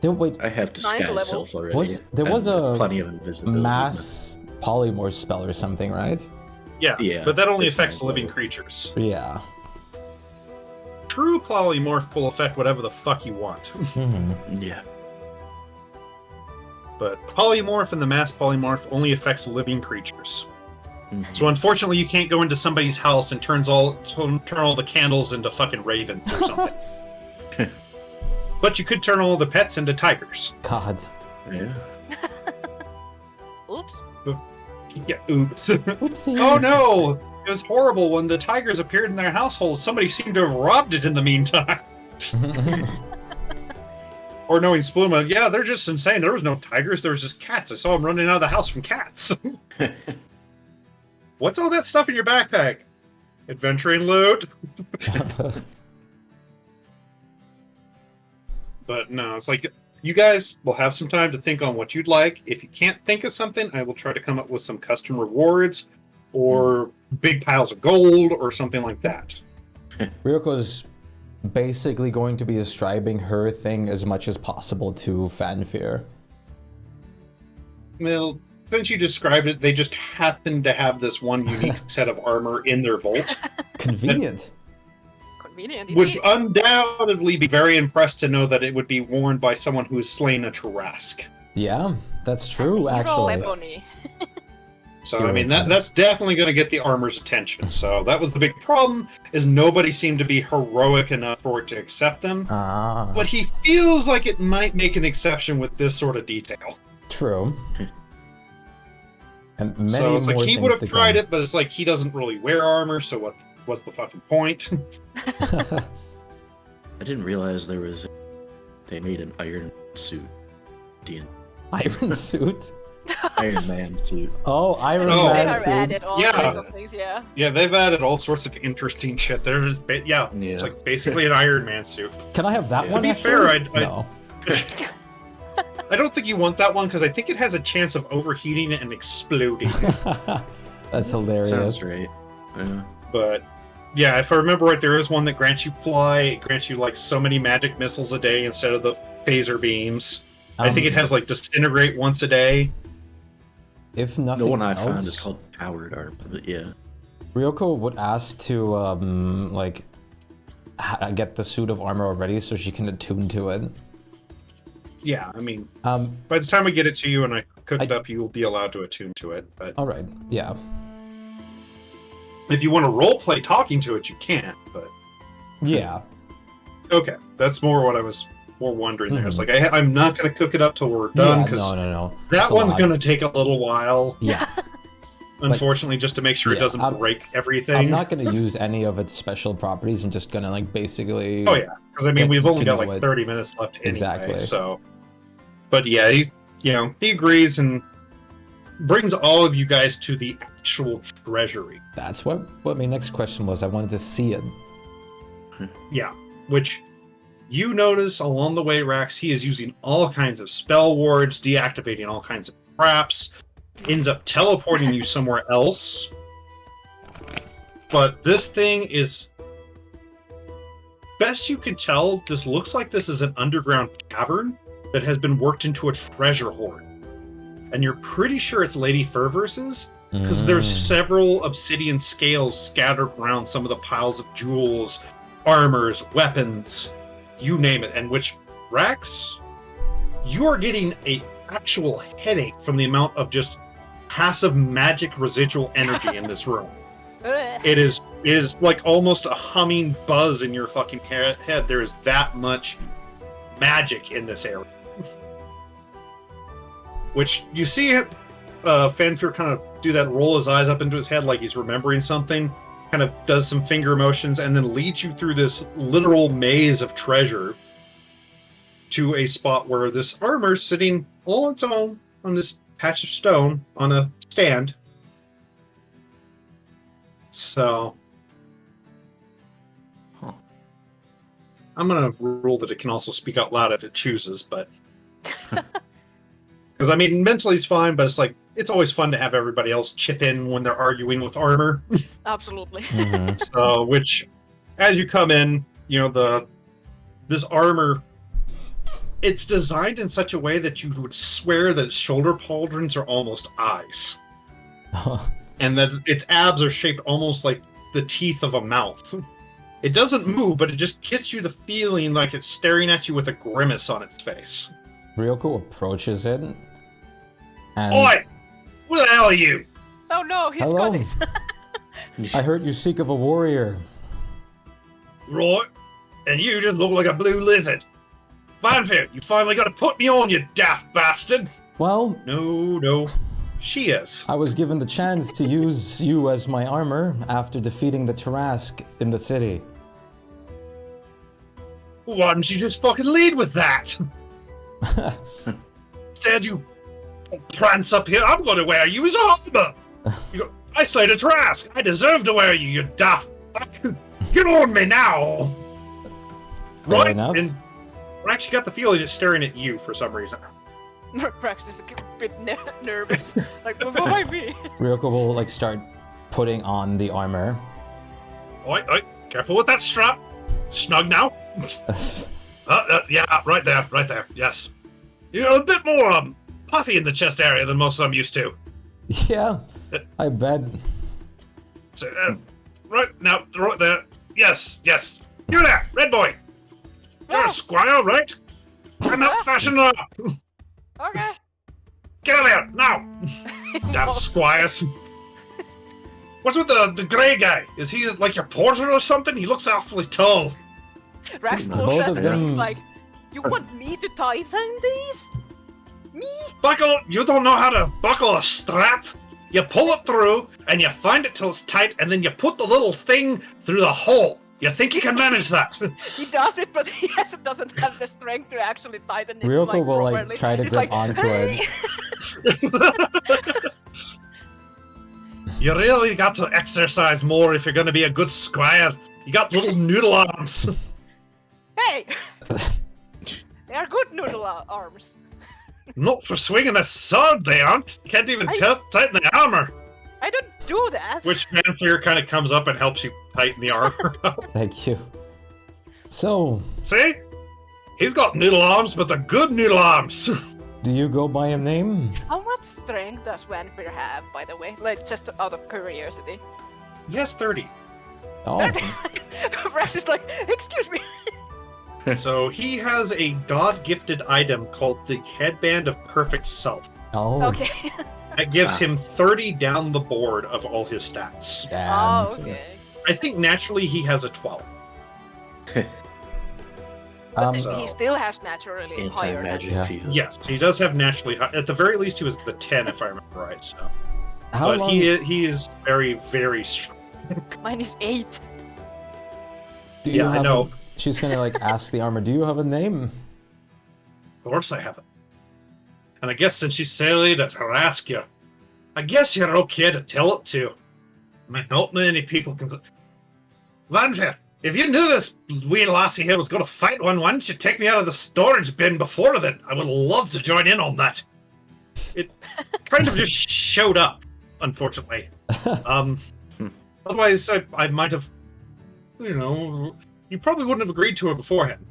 shifting. Wait, I have disguise level. self already. there was and a plenty of invisibility. mass polymorph spell or something, right? Yeah, but that only it's affects fine, living whatever. creatures. Yeah. True polymorph will affect whatever the fuck you want. Hmm. Yeah. But polymorph and the mass polymorph only affects living creatures. Mhm. So unfortunately, you can't go into somebody's house and turn all the candles into fucking ravens or something. But you could turn all the pets into tigers. God. Yeah. Oops. Yeah, oops. Oopsie. Oh no! It was horrible when the tigers appeared in their household. Somebody seemed to have robbed it in the meantime. Or knowing Spluma, yeah, they're just insane. There was no tigers, there was just cats. I saw them running out of the house from cats. What's all that stuff in your backpack? Adventuring loot? But no, it's like, you guys will have some time to think on what you'd like. If you can't think of something, I will try to come up with some custom rewards or big piles of gold or something like that. Ryoko's basically going to be ascribing her thing as much as possible to Fanfare. Well, since you described it, they just happen to have this one unique set of armor in their vault. Convenient. Convenient Would indeed. undoubtedly be very impressed to know that it would be worn by someone who has slain a Tarask. Yeah, that's true, Hero actually. ebony. So, I mean, that's definitely going to get the armor's attention. So that was the big problem, is nobody seemed to be heroic enough for it to accept them. Ah, But he feels like it might make an exception with this sort of detail. true. And many So it's more like he things would have to tried come. it, but it's like he doesn't really wear armor, so what was the fucking point? I didn't realize they made an iron suit. Iron suit? Iron Man suit. Oh, Iron Oh. They Man have suit. added all Yeah. kinds of things, yeah. Yeah, they've added all sorts of interesting shit. There's, Yeah. it's like basically an Iron Man suit. Can I have that To one? be actually? fair, no. I don't think you want that one because I think it has a chance of overheating and exploding. That's hilarious. Sounds right. Yeah. But yeah, if I remember right, there is one that grants you fly. It grants you like so many magic missiles a day instead of the phaser beams. I think it has like disintegrate once a day. If nothing The one I else, found is called powered armor, but yeah. Ryoko would ask to get the suit of armor already so she can attune to it. Yeah, I mean, Um, by the time I get it to you and I cook it up, you will be allowed to attune to it. But all right, yeah. if you want to roleplay talking to it, you can. But Yeah. okay, that's more what I was more wondering there. It's like I'm not going to cook it up till we're done Yeah, because no. that That's a one's lot. going to take a little while. Yeah. Unfortunately, just to make sure it yeah, doesn't break everything. I'm not going to use any of its special properties. I'm just going to basically... Oh yeah, because I mean get we've only to got know like what- 30 minutes left anyway. Exactly. So, but yeah, he agrees and brings all of you guys to the actual treasury. That's what my next question was. I wanted to see it. Yeah, which you notice along the way, Rax, he is using all kinds of spell wards, deactivating all kinds of traps, ends up teleporting you somewhere else. But this thing is, best you can tell, this looks like this is an underground cavern that has been worked into a treasure hoard. And you're pretty sure it's Lady Ferverse's, because there's several obsidian scales scattered around some of the piles of jewels, armors, weapons, you name it. And which, Rax, you are getting a actual headache from the amount of just passive magic residual energy in this room. It is like almost a humming buzz in your fucking head. There is that much magic in this area. Which you see Fanfare kind of do that, roll his eyes up into his head like he's remembering something, kind of does some finger motions, and then leads you through this literal maze of treasure to a spot where this armor's sitting all on its own on this patch of stone on a stand. So Huh. I'm gonna rule that it can also speak out loud if it chooses, but because I mean mentally it's fine, but it's like it's always fun to have everybody else chip in when they're arguing with armor. Absolutely. Mhm. So which, as you come in, you know this armor. It's designed in such a way that you would swear that its shoulder pauldrons are almost eyes, and that its abs are shaped almost like the teeth of a mouth. It doesn't move, but it just gives you the feeling like it's staring at you with a grimace on its face. Ryoko approaches it, and Oi! Who the hell are you? Oh no, he's Hello. got this. I heard you seek of a warrior. Right. And you just look like a blue lizard. Vanfair, you finally got to put me on, you daft bastard! Well, No. She is. I was given the chance to use you as my armor after defeating the Tarask in the city. Why didn't you just fucking lead with that? Instead, you prance up here. I'm going to wear you as armor. You go, I slayed a Trask. I deserve to wear you, you daft fuck. Get on me now. Fair Right? enough. And I actually got the feeling it's staring at you for some reason. Rex is a bit nervous. Like, why me? Ryoko will like start putting on the armor. Oi, careful with that strap. Snug now. Yeah, right there. Yes. You're a bit more puffy in the chest area than most I'm used to. Yeah, I bet. So, right there. Yes. You there, red boy. You're a squire, right? I'm that fashion up. Okay. Get out there now. Damn squires. What's with the grey guy? Is he like your porter or something? He looks awfully tall. Rex Both looks of at them- me. He's like, "You want me to tighten these? Me? Buckle. You don't know how to buckle a strap. You pull it through, and you find it till it's tight, and then you put the little thing through the hole. You think you can manage that? He does it, but he doesn't have the strength to actually tighten it. Ryoko like, will properly. like try to He's grip like, onto "Hey!" it. You really got to exercise more if you're going to be a good squire. You got little noodle arms. Hey! They are good noodle arms. Not for swinging a sword, they aren't. Can't even tighten the armor. I don't do that. Which Manfleer kind of comes up and helps you tighten the armor. Thank you. So, See? He's got noodle arms, but they're good noodle arms. do you go by a name? How much strength does Vanfir have, by the way? Like, just out of curiosity. Yes, 30. Oh, Rex is like, excuse me. So he has a god-gifted item called the Headband of Perfect Self. oh, Okay. That gives him 30 down the board of all his stats. damn. Oh, okay. I think naturally he has a 12. Um, So- He still has naturally higher. Anti-magic Yeah. field. Yes, he does have naturally high. At the very least, he was the 10, if I remember right. So, how but long? he is very, very strong. Mine is 8. do you Yeah, I have know. She's gonna like ask the armor. Do you have a name? Of course I haven't. And I guess since you sailed at Haraska, I guess you're okay to tell it to. I mean, not many people can. Vanfair, if you knew this wee lassie here was going to fight one, why didn't you take me out of the storage bin before then? I would love to join in on that. It kind of just showed up, unfortunately. Otherwise, I might have, you probably wouldn't have agreed to it beforehand.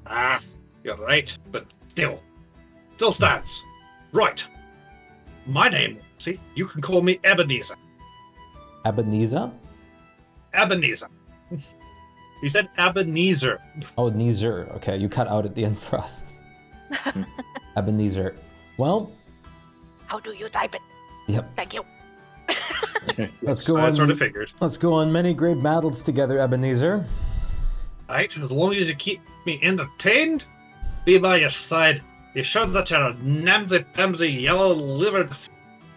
Ah, you're right, but still stands. Right. My name, see, you can call me Ebenezer. Ebenezer? Ebenezer. He said Ebenezer. Oh, Neezer. Okay, you cut out at the end for us. Ebenezer. Well, How do you type it? yep. Thank you. Let's go I on. sort of figured. Let's go on many great battles together, Ebenezer. Right, as long as you keep me entertained, be by your side. You show that you're a namsy-pamsy, yellow-livered,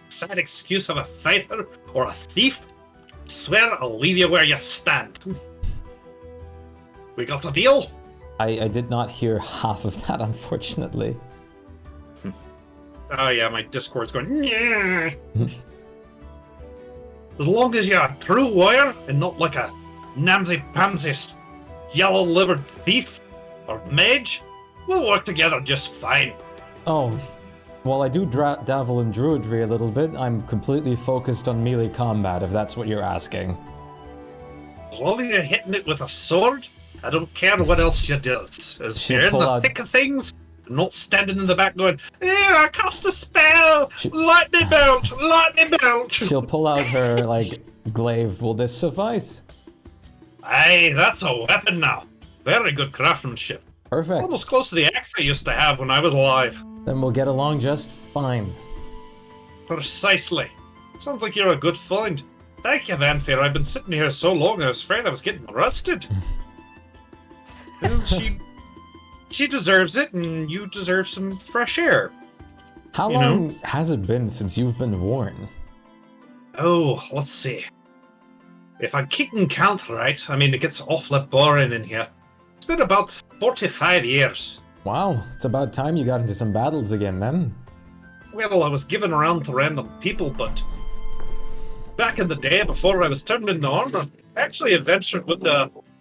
sad excuse of a fighter or a thief, swear I'll leave you where you stand. We got a deal? I did not hear half of that, unfortunately. Oh yeah, my Discord's going, yeah. As long as you're a true warrior and not like a namsy-pamsy yellow-livered thief or mage, we'll work together just fine. Oh, while I do dabble in druidry a little bit, I'm completely focused on melee combat, if that's what you're asking. As long as you're hitting it with a sword, I don't care what else you do. As She'll you're in pull the out- thick of things, not standing in the back going, I cast a spell! Lightning bolt! Lightning bolt! She'll pull out her, like, glaive. Will this suffice? Aye, that's a weapon now. Very good craftsmanship. Perfect. Almost close to the axe I used to have when I was alive. Then we'll get along just fine. Precisely. Sounds like you're a good find. Thank you, Vanfair. I've been sitting here so long I was afraid I was getting rusted. Well, she deserves it, and you deserve some fresh air. How You long has it been since you've been worn? Oh, let's see. If I'm keeping count right, I mean, it gets awfully boring in here. It's been about 45 years. Wow, it's about time you got into some battles again then. Well, I was given around to random people, but back in the day, before I was turned into armor, I actually adventured with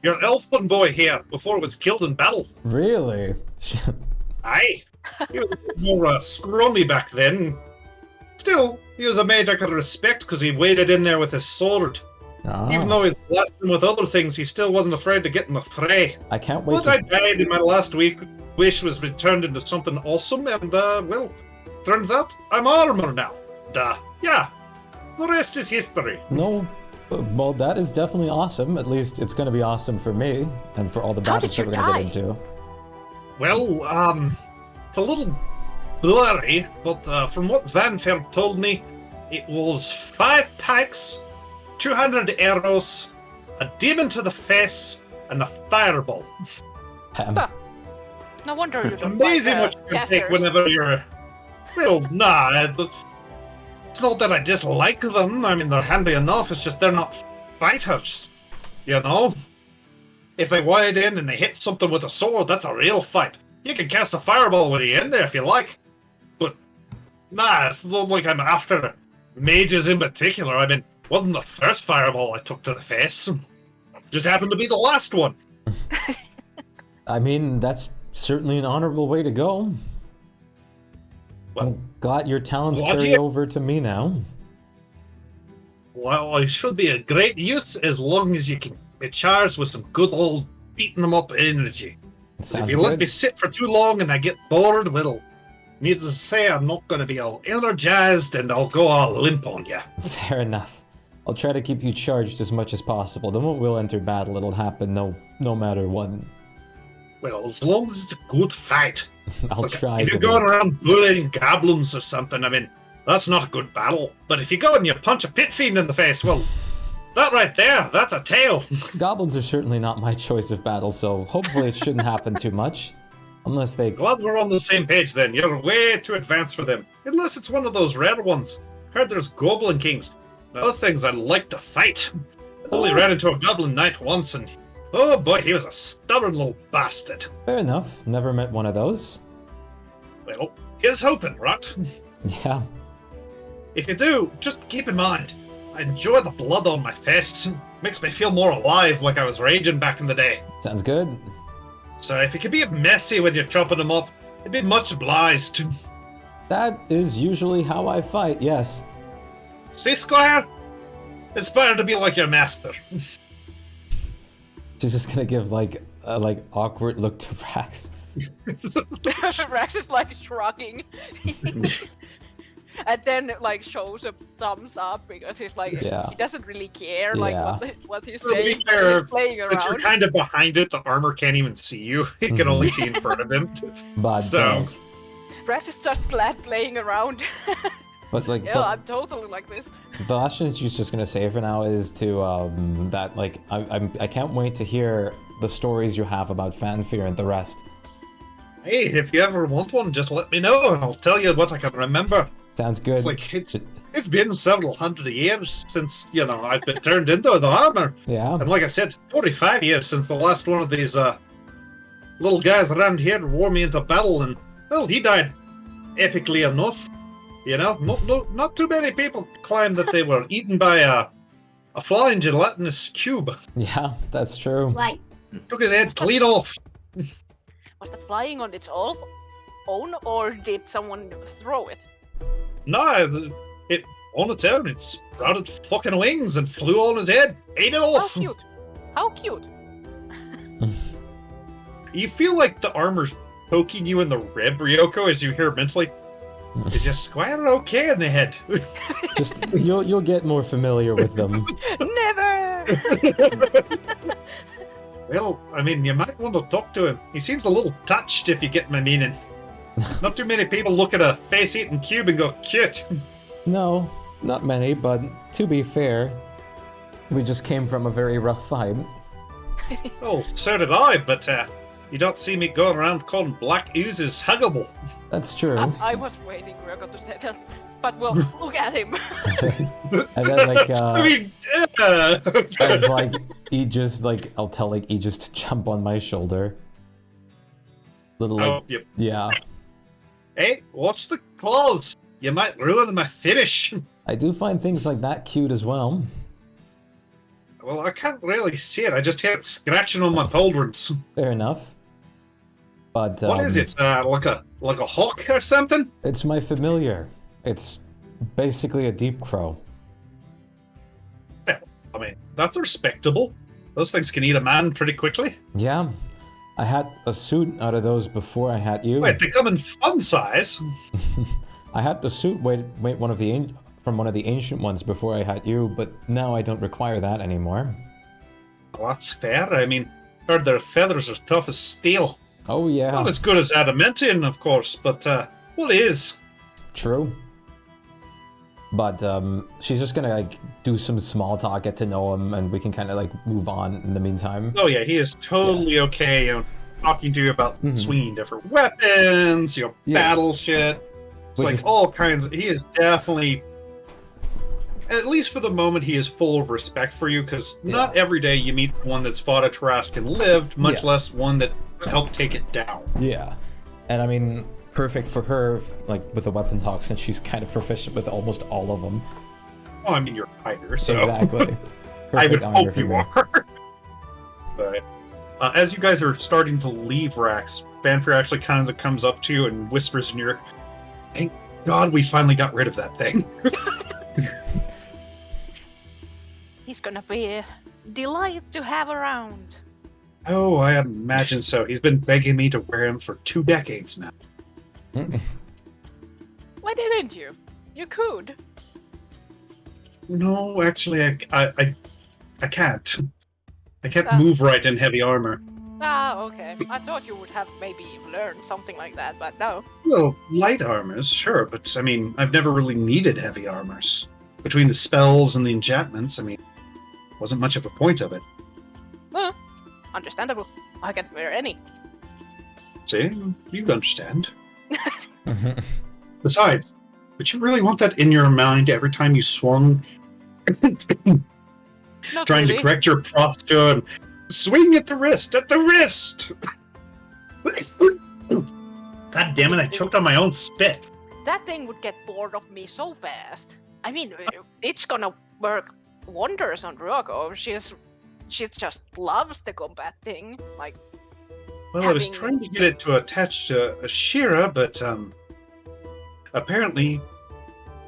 your elfin boy here before he was killed in battle. Really? Aye. He was more scrawny back then. Still, he was a mage I could respect because he waded in there with his sword. Ah, Even though he was blasting with other things, he still wasn't afraid to get in the fray. I can't wait But I to... died in my last week. Wish was returned into something awesome, and well, turns out I'm armor now. Yeah. The rest is history. No, well, that is definitely awesome. At least it's going to be awesome for me and for all the How battles did that you we're going to get die? into. Well, it's a little blurry, but from what Vanfair told me, it was 5 pikes, 200 arrows, a demon to the face, and a fireball. Huh. No wonder you It's don't amazing like, what you can take casters. whenever you're... Well, nah, it's not that I dislike them. I mean, they're handy enough. It's just they're not fighters, you know? If they wide in and they hit something with a sword, that's a real fight. You can cast a fireball when you're in there if you like. But, nah, it's not like I'm after mages in particular. I mean, wasn't the first fireball I took to the face. Just happened to be the last one. I mean, that's certainly an honorable way to go. Well, I'm glad your talents what do carry you- over to me now. Well, it should be a great use as long as you can be charged with some good old beating them up energy. If Sounds you let good. me sit for too long and I get bored, well, needless to say, I'm not going to be all energized and I'll go all limp on you. Fair enough. I'll try to keep you charged as much as possible. The moment we'll enter battle, it'll happen no matter what. Well, as long as it's a good fight. I'll Look, try if to you're be. going around bullying goblins or something, I mean, that's not a good battle. But if you go and you punch a pit fiend in the face, well, that right there, that's a tail. Goblins are certainly not my choice of battle, so hopefully it shouldn't happen too much. Unless they... Glad we're on the same page then. You're way too advanced for them. Unless it's one of those rare ones. Heard there's goblin kings. Those things I'd like to fight. Only ran into a goblin knight once and... Oh boy, he was a stubborn little bastard. Fair enough. Never met one of those. Well, here's hoping, right? Yeah. If you do, just keep in mind, I enjoy the blood on my face. Makes me feel more alive like I was raging back in the day. Sounds good. So if you could be messy when you're chopping them up, it'd be much obliged. That is usually how I fight, yes. See, Squire? Aspire to be like your master. She's just gonna give like a awkward look to Rax. Rex is like shrugging. And then like shows a thumbs up because he's like Yeah. he doesn't really care Yeah. what he's To be saying. but fair, He's playing But you're around. kind of behind it, the armor can't even see you. It can only see in front of him. But So, Rex is just glad playing around. but like Yeah, I'm totally like this. the last thing she's just gonna say for now is to that like I can't wait to hear the stories you have about Fanfare and the rest. hey, if you ever want one, just let me know and I'll tell you what I can remember. Sounds good. It's like, it's been several hundred years since, I've been turned into the armor. Yeah. And like I said, 45 years since the last one of these little guys around here wore me into battle, and, well, he died epically enough. Not too many people claim that they were eaten by a flying gelatinous cube. Yeah, that's true. Right. Took his head clean off. Was that flying on its own, or did someone throw it? No, it on its own. It sprouted fucking wings and flew on his head. Ate it How off. cute! How cute! You feel like the armor's poking you in the rib, Ryoko, as you hear mentally. Is your squire okay in the head? Just you'll get more familiar with them. Never! Well, I mean, you might want to talk to him. He seems a little touched, if you get my meaning. Not too many people look at a face-eating cube and go, cute. No, not many, but to be fair, we just came from a very rough fight. Oh, so did I, but you don't see me going around calling black oozes huggable. That's true. I was waiting, Ryoko, to say that. But well, look at him. And then like I mean, as like Aegis, like I'll tell like Aegis to jump on my shoulder. Little like oh, yep. yeah. Hey, watch the claws. You might ruin my finish. I do find things like that cute as well. Well, I can't really see it. I just hear it scratching on my pauldrons. Fair enough. But What is it? Like a hawk or something? It's my familiar. It's basically a deep crow. Well, I mean, that's respectable. Those things can eat a man pretty quickly. Yeah. I had a suit out of those before I had you. Wait, they come in fun size. I had the suit from one of the ancient ones before I had you, but now I don't require that anymore. Well, that's fair. I mean, heard their feathers are tough as steel. Oh yeah. Not as good as adamantium, of course, but well, it is. True. But she's just gonna like do some small talk, get to know him, and we can kind of like move on in the meantime. Oh yeah, he is totally okay. You know, talking to you about swinging different weapons, you know, battle shit. It's Which like is- all kinds. He is definitely, at least for the moment, he is full of respect for you because not every day you meet one that's fought a Trask and lived, much less one that helped take it down. Yeah, and I mean, perfect for her, like with the weapon talk, since she's kind of proficient with almost all of them. Well, I mean, you're a fighter, so Exactly. I would Perfect armor hope for you me. are. But as you guys are starting to leave Rax, Banfer actually kind of comes up to you and whispers in your ear, "Thank God we finally got rid of that thing." He's gonna be a delight to have around. Oh, I imagine so. He's been begging me to wear him for 2 decades now. Why didn't you? You could. No, actually, I can't. I can't Ah. move right in heavy armor. Ah, okay. I thought you would have maybe learned something like that, but no. Well, light armors, sure, but I mean, I've never really needed heavy armors. Between the spells and the enchantments, I mean, wasn't much of a point of it. Understandable. I can't wear any. See, you understand. Besides, would you really want that in your mind every time you swung? Not Trying really. to correct your posture and swing at the wrist, God damn it, I choked on my own spit. That thing would get bored of me so fast. I mean, it's gonna work wonders on Ryoko. She just loves the combat thing. Like, Well, I was having- trying to get it to attach to Ashira, but apparently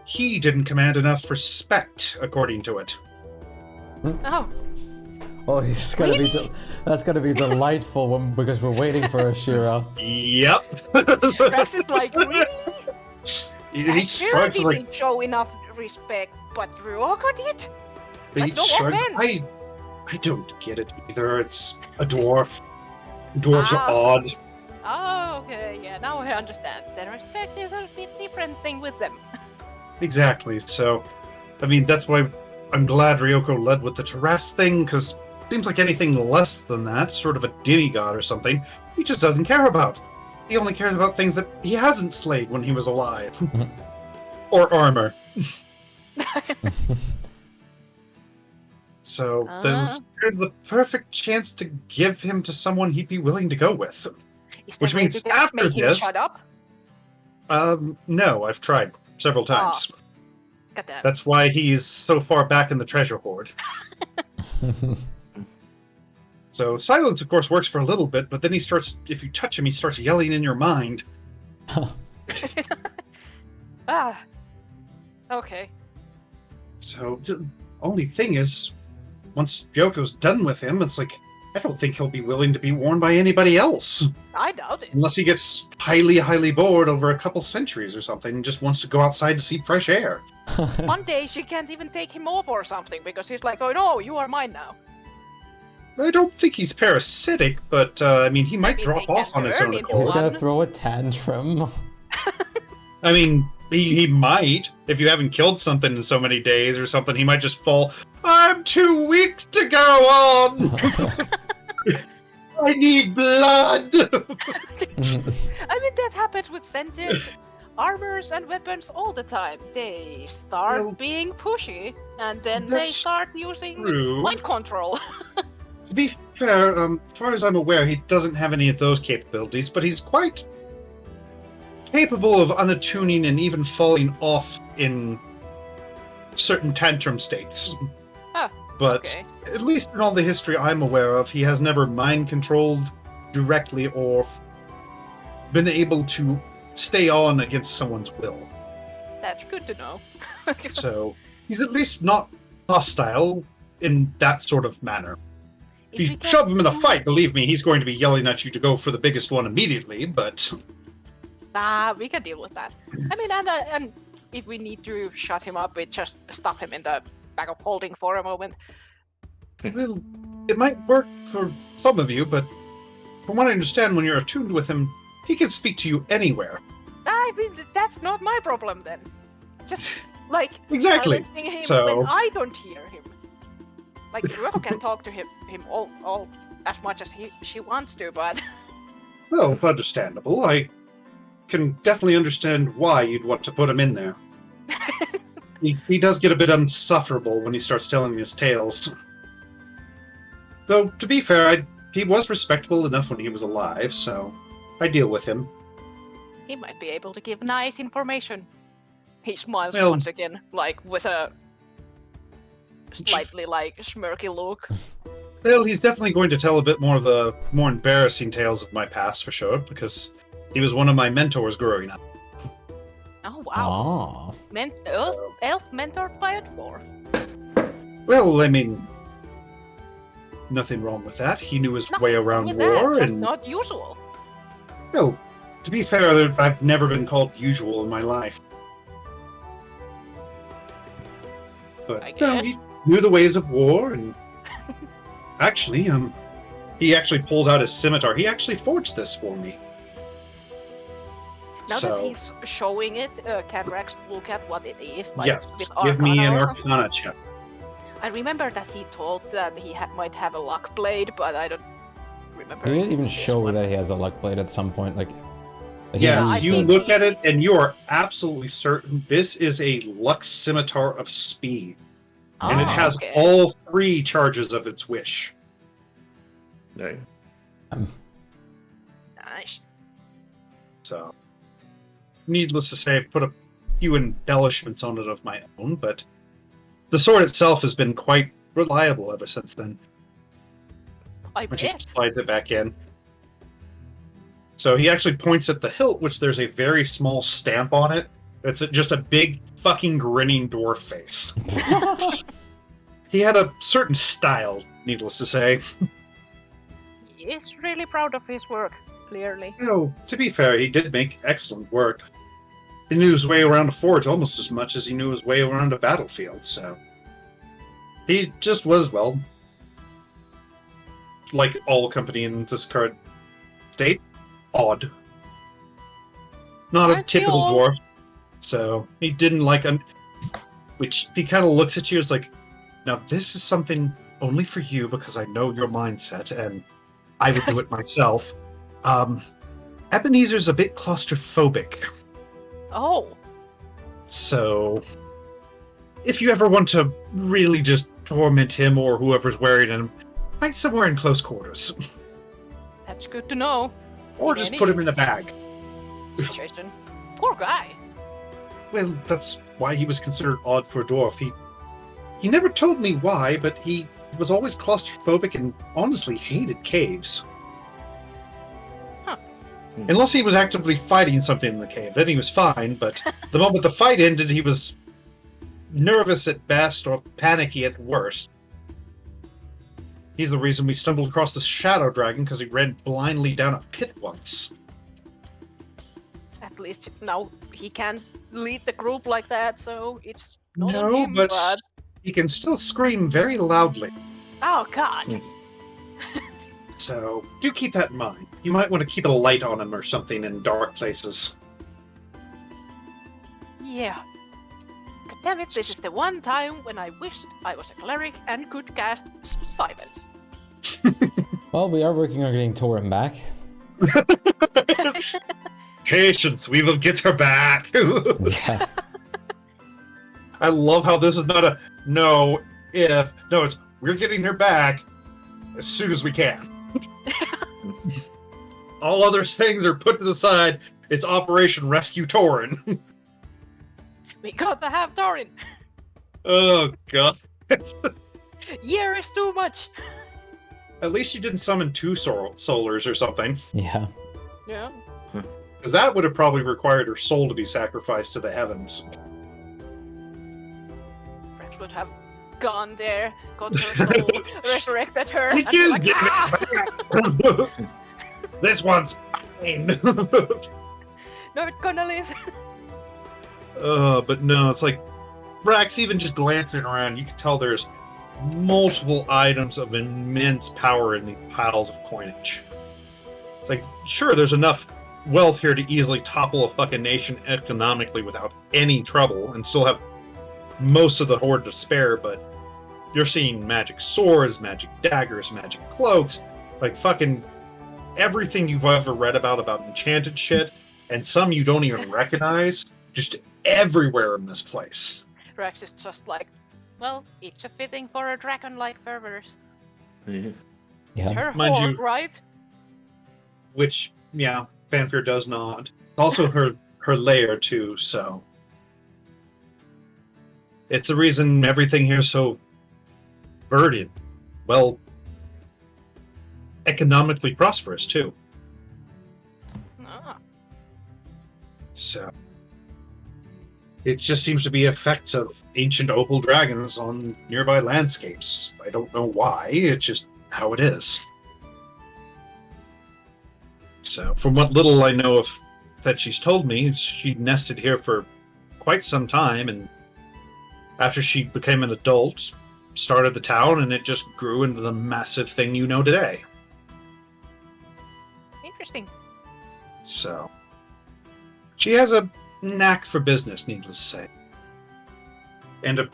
he didn't command enough respect, according to it. oh, Oh, he's gonna Really? that's gonna be delightful because we're waiting for Ashira. Yep. Rex is like, really? he Sure shrugs like didn't show enough respect, but Ryoko did? he Like, no shrugs. offense. I don't get it either. It's a dwarf. Dwarves are Ah. odd. Oh, okay, yeah, now I understand. The respect is a bit different thing with them. Exactly. So, I mean, that's why I'm glad Ryoko led with the Taras thing, because it seems like anything less than that, sort of a demigod or something, he just doesn't care about. He only cares about things that he hasn't slayed when he was alive. Or armor. So, that was the perfect chance to give him to someone he'd be willing to go with. Is Which there a way means to after make him this- shut up? No, I've tried several times. Goddamn. That's why he's so far back in the treasure hoard. So silence, of course, works for a little bit, but then he starts, if you touch him, he starts yelling in your mind. Ah. Okay. So the only thing is, once Yoko's done with him, it's like, I don't think he'll be willing to be worn by anybody else. I doubt it. Unless he gets highly, highly bored over a couple centuries or something and just wants to go outside to see fresh air. One day she can't even take him off or something because he's like, oh no, you are mine now. I don't think he's parasitic, but I mean, he might Maybe drop they off can on his turn own into He's accord. gonna one. throw a tantrum. I mean, he might. If you haven't killed something in so many days or something, he might just fall, I'm too weak to go on! I need blood! I mean, that happens with sentient armors and weapons all the time. They start Well, being pushy, and then they that's start using true. mind control. To be fair, as far as I'm aware, he doesn't have any of those capabilities, but he's quite capable of unattuning and even falling off in certain tantrum states. Ah, But okay. at least in all the history I'm aware of, he has never mind controlled directly or been able to stay on against someone's will. That's good to know. So he's at least not hostile in that sort of manner. If we you can shove him in a do- fight, believe me, he's going to be yelling at you to go for the biggest one immediately, but we can deal with that. I mean, and if we need to shut him up, we just stop him in the bag of holding for a moment. well, it might work for some of you, but from what I understand, when you're attuned with him, he can speak to you anywhere. I mean, that's not my problem then. Just like Exactly. silencing him So- when I don't hear him. Like Ryoko can talk to him all as much as she wants to, but Well, understandable. I can definitely understand why you'd want to put him in there. He does get a bit unsufferable when he starts telling his tales. Though, to be fair, he was respectable enough when he was alive, so I deal with him. he might be able to give nice information. He smiles Well- once again, like with a slightly like smirky look. Well, he's definitely going to tell a bit more of the more embarrassing tales of my past, for sure, because he was one of my mentors growing up. Oh wow. Aw. Elf mentored by a dwarf. Well, I mean, nothing wrong with that. He knew his way around Nothing wrong with war, that, just and not usual. well, to be fair, I've never been called usual in my life. But I no, guess. he knew the ways of war, and actually, he actually pulls out his scimitar. He actually forged this for me. Now So, that he's showing it, can Rex look at what it is? Like yes, with give me an Arcana or something? Arcana check. I remember that he told that he might have a luck blade, but I don't remember. He if didn't even it's this show one. that he has a luck blade at some point. Like he Yeah, Yes, I has- you think look he- at it and you are absolutely certain this is a Lux Scimitar of Speed. And it Oh, has okay. all 3 charges of its wish. No. Nice. So, needless to say, I've put a few embellishments on it of my own, but the sword itself has been quite reliable ever since then. I I bet. just slides it back in. So he actually points at the hilt, which there's a very small stamp on it. It's just a big fucking grinning dwarf face. He had a certain style, needless to say. He is really proud of his work, clearly. Well, to be fair, he did make excellent work. He knew his way around a forge almost as much as he knew his way around a battlefield, so... He just was, well... like all company in this current state, odd. Not a Aren't they typical all? dwarf. So, he didn't like... which he kind of looks at you as like, now this is something only for you because I know your mindset, and I would do it myself. Ebenezer's a bit claustrophobic, Oh, so if you ever want to really just torment him or whoever's wearing him, find somewhere in close quarters. that's good to know. Or In just any put him in a bag. situation. Poor guy. Well, that's why he was considered odd for a dwarf. He never told me why, but he was always claustrophobic and honestly hated caves. Huh. Unless he was actively fighting something in the cave, then he was fine, but the moment the fight ended, he was nervous at best or panicky at worst. He's the reason we stumbled across the shadow dragon, because he ran blindly down a pit once. At least now he can lead the group like that, so it's not on No, him, but he can still scream very loudly. Oh god! So, do keep that in mind. You might want to keep a light on him or something in dark places. Yeah. God damn it, this is the one time when I wished I was a cleric and could cast silence. Well, we are working on getting Torin back. Patience, we will get her back! Yeah. I love how this is not a no, if. No, it's we're getting her back as soon as we can. All other things are put to the side. It's Operation Rescue Torin. We gotta have Thorin! Oh, God. Year is too much! At least you didn't summon two solars or something. Yeah. Yeah. Because that would have probably required her soul to be sacrificed to the heavens. Perhaps would have gone there, got her soul, resurrected her, and Just like, give ah! it back. This one's mine. Not gonna live! But no, it's like Brax, even just glancing around, you can tell there's multiple items of immense power in these piles of coinage. It's like, sure, there's enough wealth here to easily topple a fucking nation economically without any trouble and still have most of the horde to spare, but you're seeing magic swords, magic daggers, magic cloaks, like fucking everything you've ever read about enchanted shit, and some you don't even recognize, just everywhere in this place. Rex is just like, well, it's a fitting for a dragon-like fervors. Yeah. It's her Mind horde, you- right? Which, yeah, Fanfare does not. Also her lair, too, so... It's the reason everything here is so verdant. Well, economically prosperous, too. Ah, So... It just seems to be effects of ancient opal dragons on nearby landscapes. I don't know why, it's just how it is. So, from what little I know of that she's told me, she nested here for quite some time, and after she became an adult, started the town, and it just grew into the massive thing you know today. interesting. So, she has a knack for business, needless to say. And,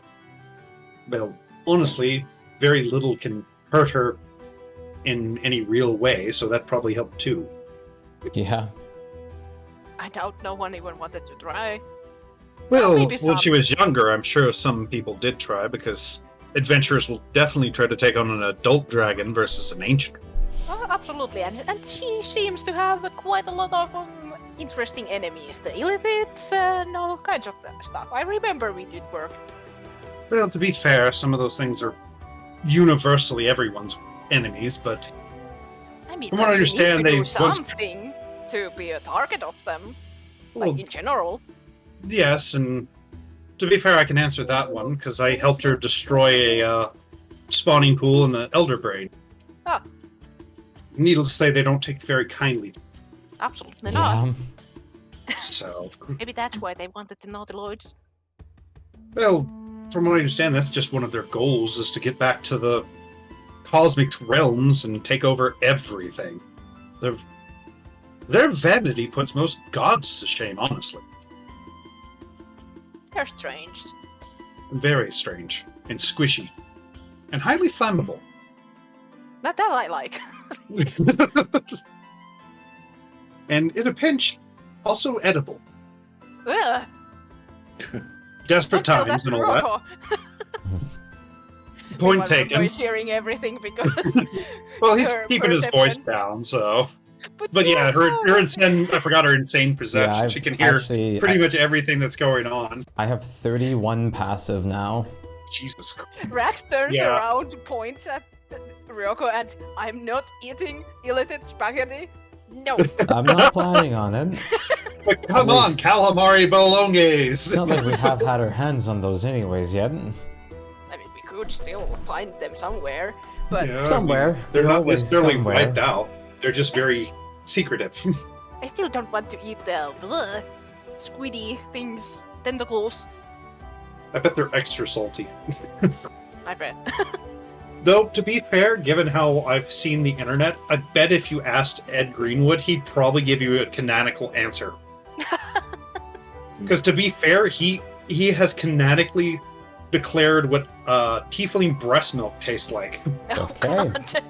well, honestly, very little can hurt her in any real way, so that probably helped too. Yeah. I doubt no one even wanted to try. Well, maybe when she some. was younger, I'm sure some people did try, because adventurers will definitely try to take on an adult dragon versus an ancient. Oh, absolutely, and she seems to have quite a lot of interesting enemies. The Illithids and all kinds of stuff. I remember we did work. Well, to be fair, some of those things are universally everyone's enemies, but I mean, From what I you need understand, to they do once- something to be a target of them, like well, in general. yes, and to be fair, I can answer that one, because I helped her destroy a spawning pool and an elder brain. Ah. Needless to say, they don't take very kindly. Absolutely not. Yeah. So, Maybe that's why they wanted the Nautiloids. well, from what I understand, that's just one of their goals, is to get back to the cosmic realms and take over everything. Their vanity puts most gods to shame, honestly. They're strange. Very strange and squishy and highly flammable. That I like. And in a pinch, also edible. Ugh, Desperate don't tell times that and to all that. Rocco. Point My taken. Rocco is hearing everything because Well, he's her keeping his voice perception. down, so But yeah, you her also- insane. I forgot her insane perception. Yeah, She can hear pretty much everything that's going on. I have 31 passive now. Jesus Christ. Rax turns Yeah. around, points at Ryoko, and I'm not eating illicit spaghetti. No. I'm not planning on it. But come At on, least- calamari bolognaise. It's not like we have had our hands on those anyways yet. I mean, we could still find them somewhere, but Yeah, I Somewhere. mean, they're not always necessarily somewhere. wiped out. They're just very secretive. I still don't want to eat the squiddy things, tentacles. I bet they're extra salty. I bet. Though, to be fair, given how I've seen the internet, I bet if you asked Ed Greenwood, he'd probably give you a canonical answer. Because to be fair, he has canonically declared what tiefling breast milk tastes like. Okay. God.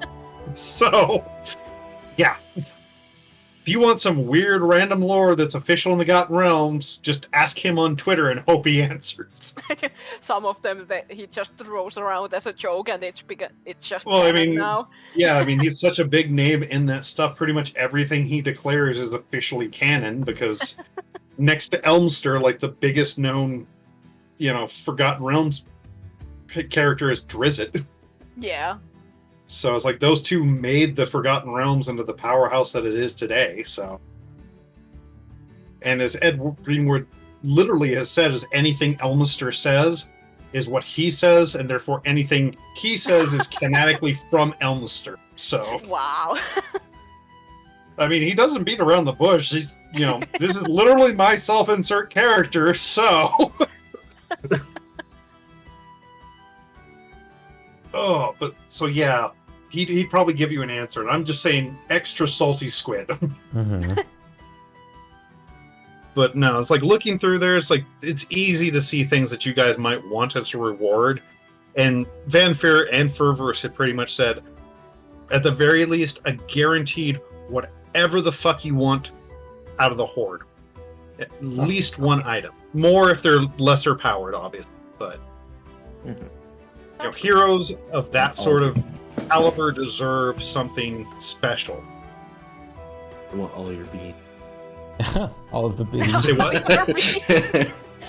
So, yeah. If you want some weird random lore that's official in the Forgotten Realms, just ask him on Twitter and hope he answers. Some of them that he just throws around as a joke, and it's just Well, I canon mean, now. Yeah, I mean, he's such a big name in that stuff. Pretty much everything he declares is officially canon because next to Elmster, like the biggest known, Forgotten Realms character is Drizzt. Yeah. So it's like those two made the Forgotten Realms into the powerhouse that it is today. So, and as Ed Greenwood literally has said, is anything Elmster says is what he says, and therefore anything he says is canonically from Elmster. So, Wow. I mean, he doesn't beat around the bush. He's, this is literally my self-insert character. So, oh, but so yeah, he'd probably give you an answer, and I'm just saying extra salty squid. hmm But no, it's like looking through there, it's easy to see things that you guys might want as a reward. And Vanfair and Fervorous had pretty much said, at the very least, a guaranteed whatever the fuck you want out of the Horde. At least one item. More if they're lesser powered, obviously. But heroes of that sort of caliber deserve something special. I want all your beans. All of the beans. Say what?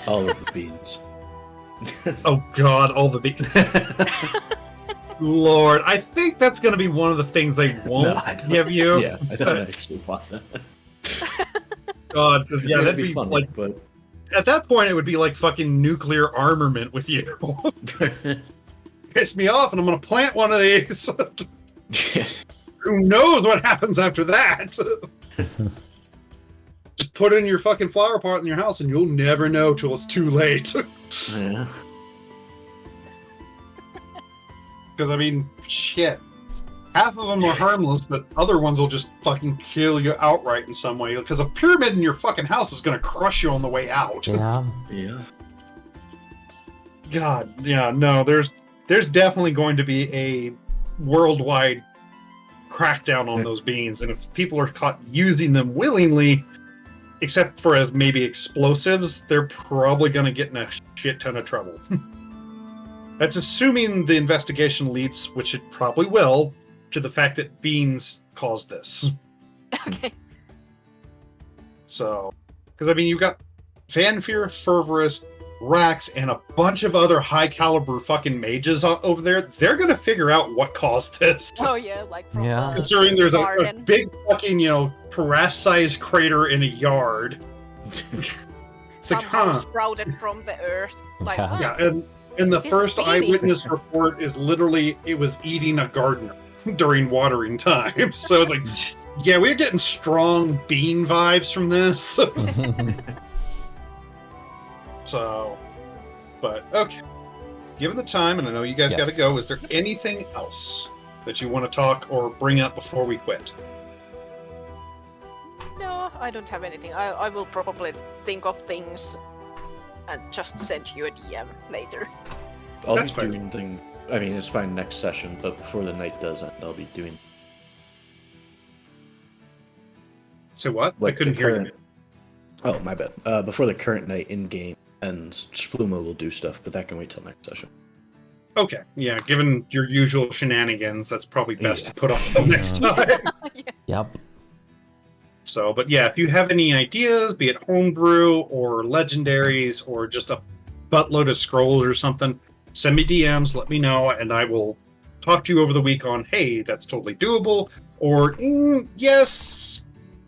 All of the beans. Oh god, all the beans. Lord, I think that's going to be one of the things they won't No, I don't- give you. Yeah, I don't actually want that. God, because yeah, that'd be funny, like but at that point it would be like fucking nuclear armament with you. Piss me off, and I'm going to plant one of these. Who knows what happens after that? Just put it in your fucking flower pot in your house, and you'll never know till it's too late. yeah. Because, I mean, shit. Half of them are harmless, but other ones will just fucking kill you outright in some way. Because a pyramid in your fucking house is going to crush you on the way out. Yeah. Yeah. God, yeah, no, there's definitely going to be a worldwide crackdown on those beans. And if people are caught using them willingly, except for as maybe explosives, they're probably going to get in a shit ton of trouble. That's assuming the investigation leads, which it probably will, to the fact that beans caused this. Okay. So, because I mean, you've got Vanfear, Fervorous, Rax, and a bunch of other high caliber fucking mages over there. They're going to figure out what caused this. Oh yeah, like from Yeah. the Considering there's a garden. big fucking, terrace-sized crater in a yard. It's like, Somehow huh. sprouted from the earth. Like, Yeah. oh, Yeah, and the This is first baby. eyewitness report is literally it was eating a gardener during watering time. So it's like, yeah, we're getting strong bean vibes from this. So, but okay. Given the time, and I know you guys got to Yes. go, is there anything else that you want to talk or bring up before we quit? no, I don't have anything. I will probably think of things and just send you a DM later. I'll That's be fine. doing thing. I mean, it's fine next session, but before the night does end, I'll be doing So what? I like couldn't the hear current. you. Oh, my bad. Before the current night in game ends, Splumo will do stuff, but that can wait till next session. Okay, yeah, given your usual shenanigans, that's probably best Yeah. to put off till next time. Yeah. Yep. So, but yeah, if you have any ideas, be it homebrew or legendaries or just a buttload of scrolls or something, send me DMs, let me know, and I will talk to you over the week on, hey, that's totally doable, or yes,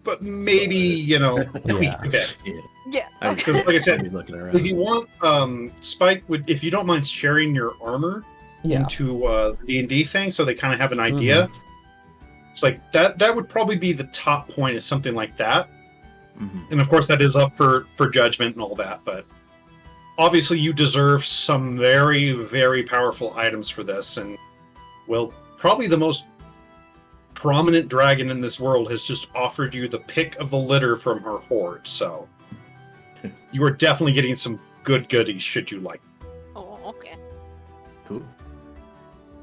but maybe, you know, tweak Yeah. a bit. Yeah. I, Okay. Because like I said, I'll be looking around. if you want, Spike would, if you don't mind sharing your armor Yeah. into the D&D thing, so they kind of have an idea. It's like that would probably be the top point is something like that. Mhm. And of course that is up for judgment and all that, but obviously you deserve some very, very powerful items for this, and well, probably the most prominent dragon in this world has just offered you the pick of the litter from her horde, so you are definitely getting some good goodies should you like. Oh, okay. Cool.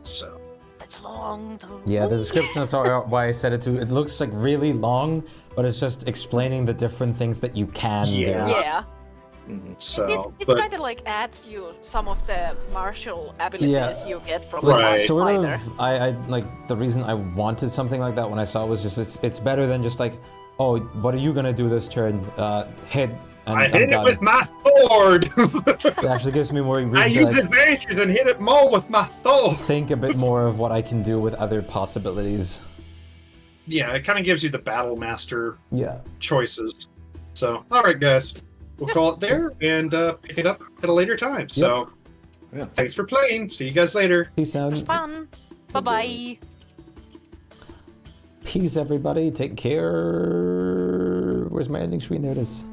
So That's long though. Yeah, the description, that's why I said it too. It looks like really long, but it's just explaining the different things that you can Yeah. do. Yeah. Mhm. so It but kind of like adds you some of the martial abilities you get from Right. the Sort fighter. of, I like, the reason I wanted something like that when I saw it was just, it's better than just like, oh, what are you gonna do this turn? Hit, and I I'm hit it done. with my sword. It actually gives me more I reason to use like, advantages and hit it more with my sword. think a bit more of what I can do with other possibilities. Yeah, it kind of gives you the battle master Yeah. choices. So, all right, guys, we'll call it there and pick it up at a later time. So, Yeah. thanks for playing. See you guys later. Peace out. It was fun. Bye bye. Peace, everybody. Take care. Where's my ending screen? There it is.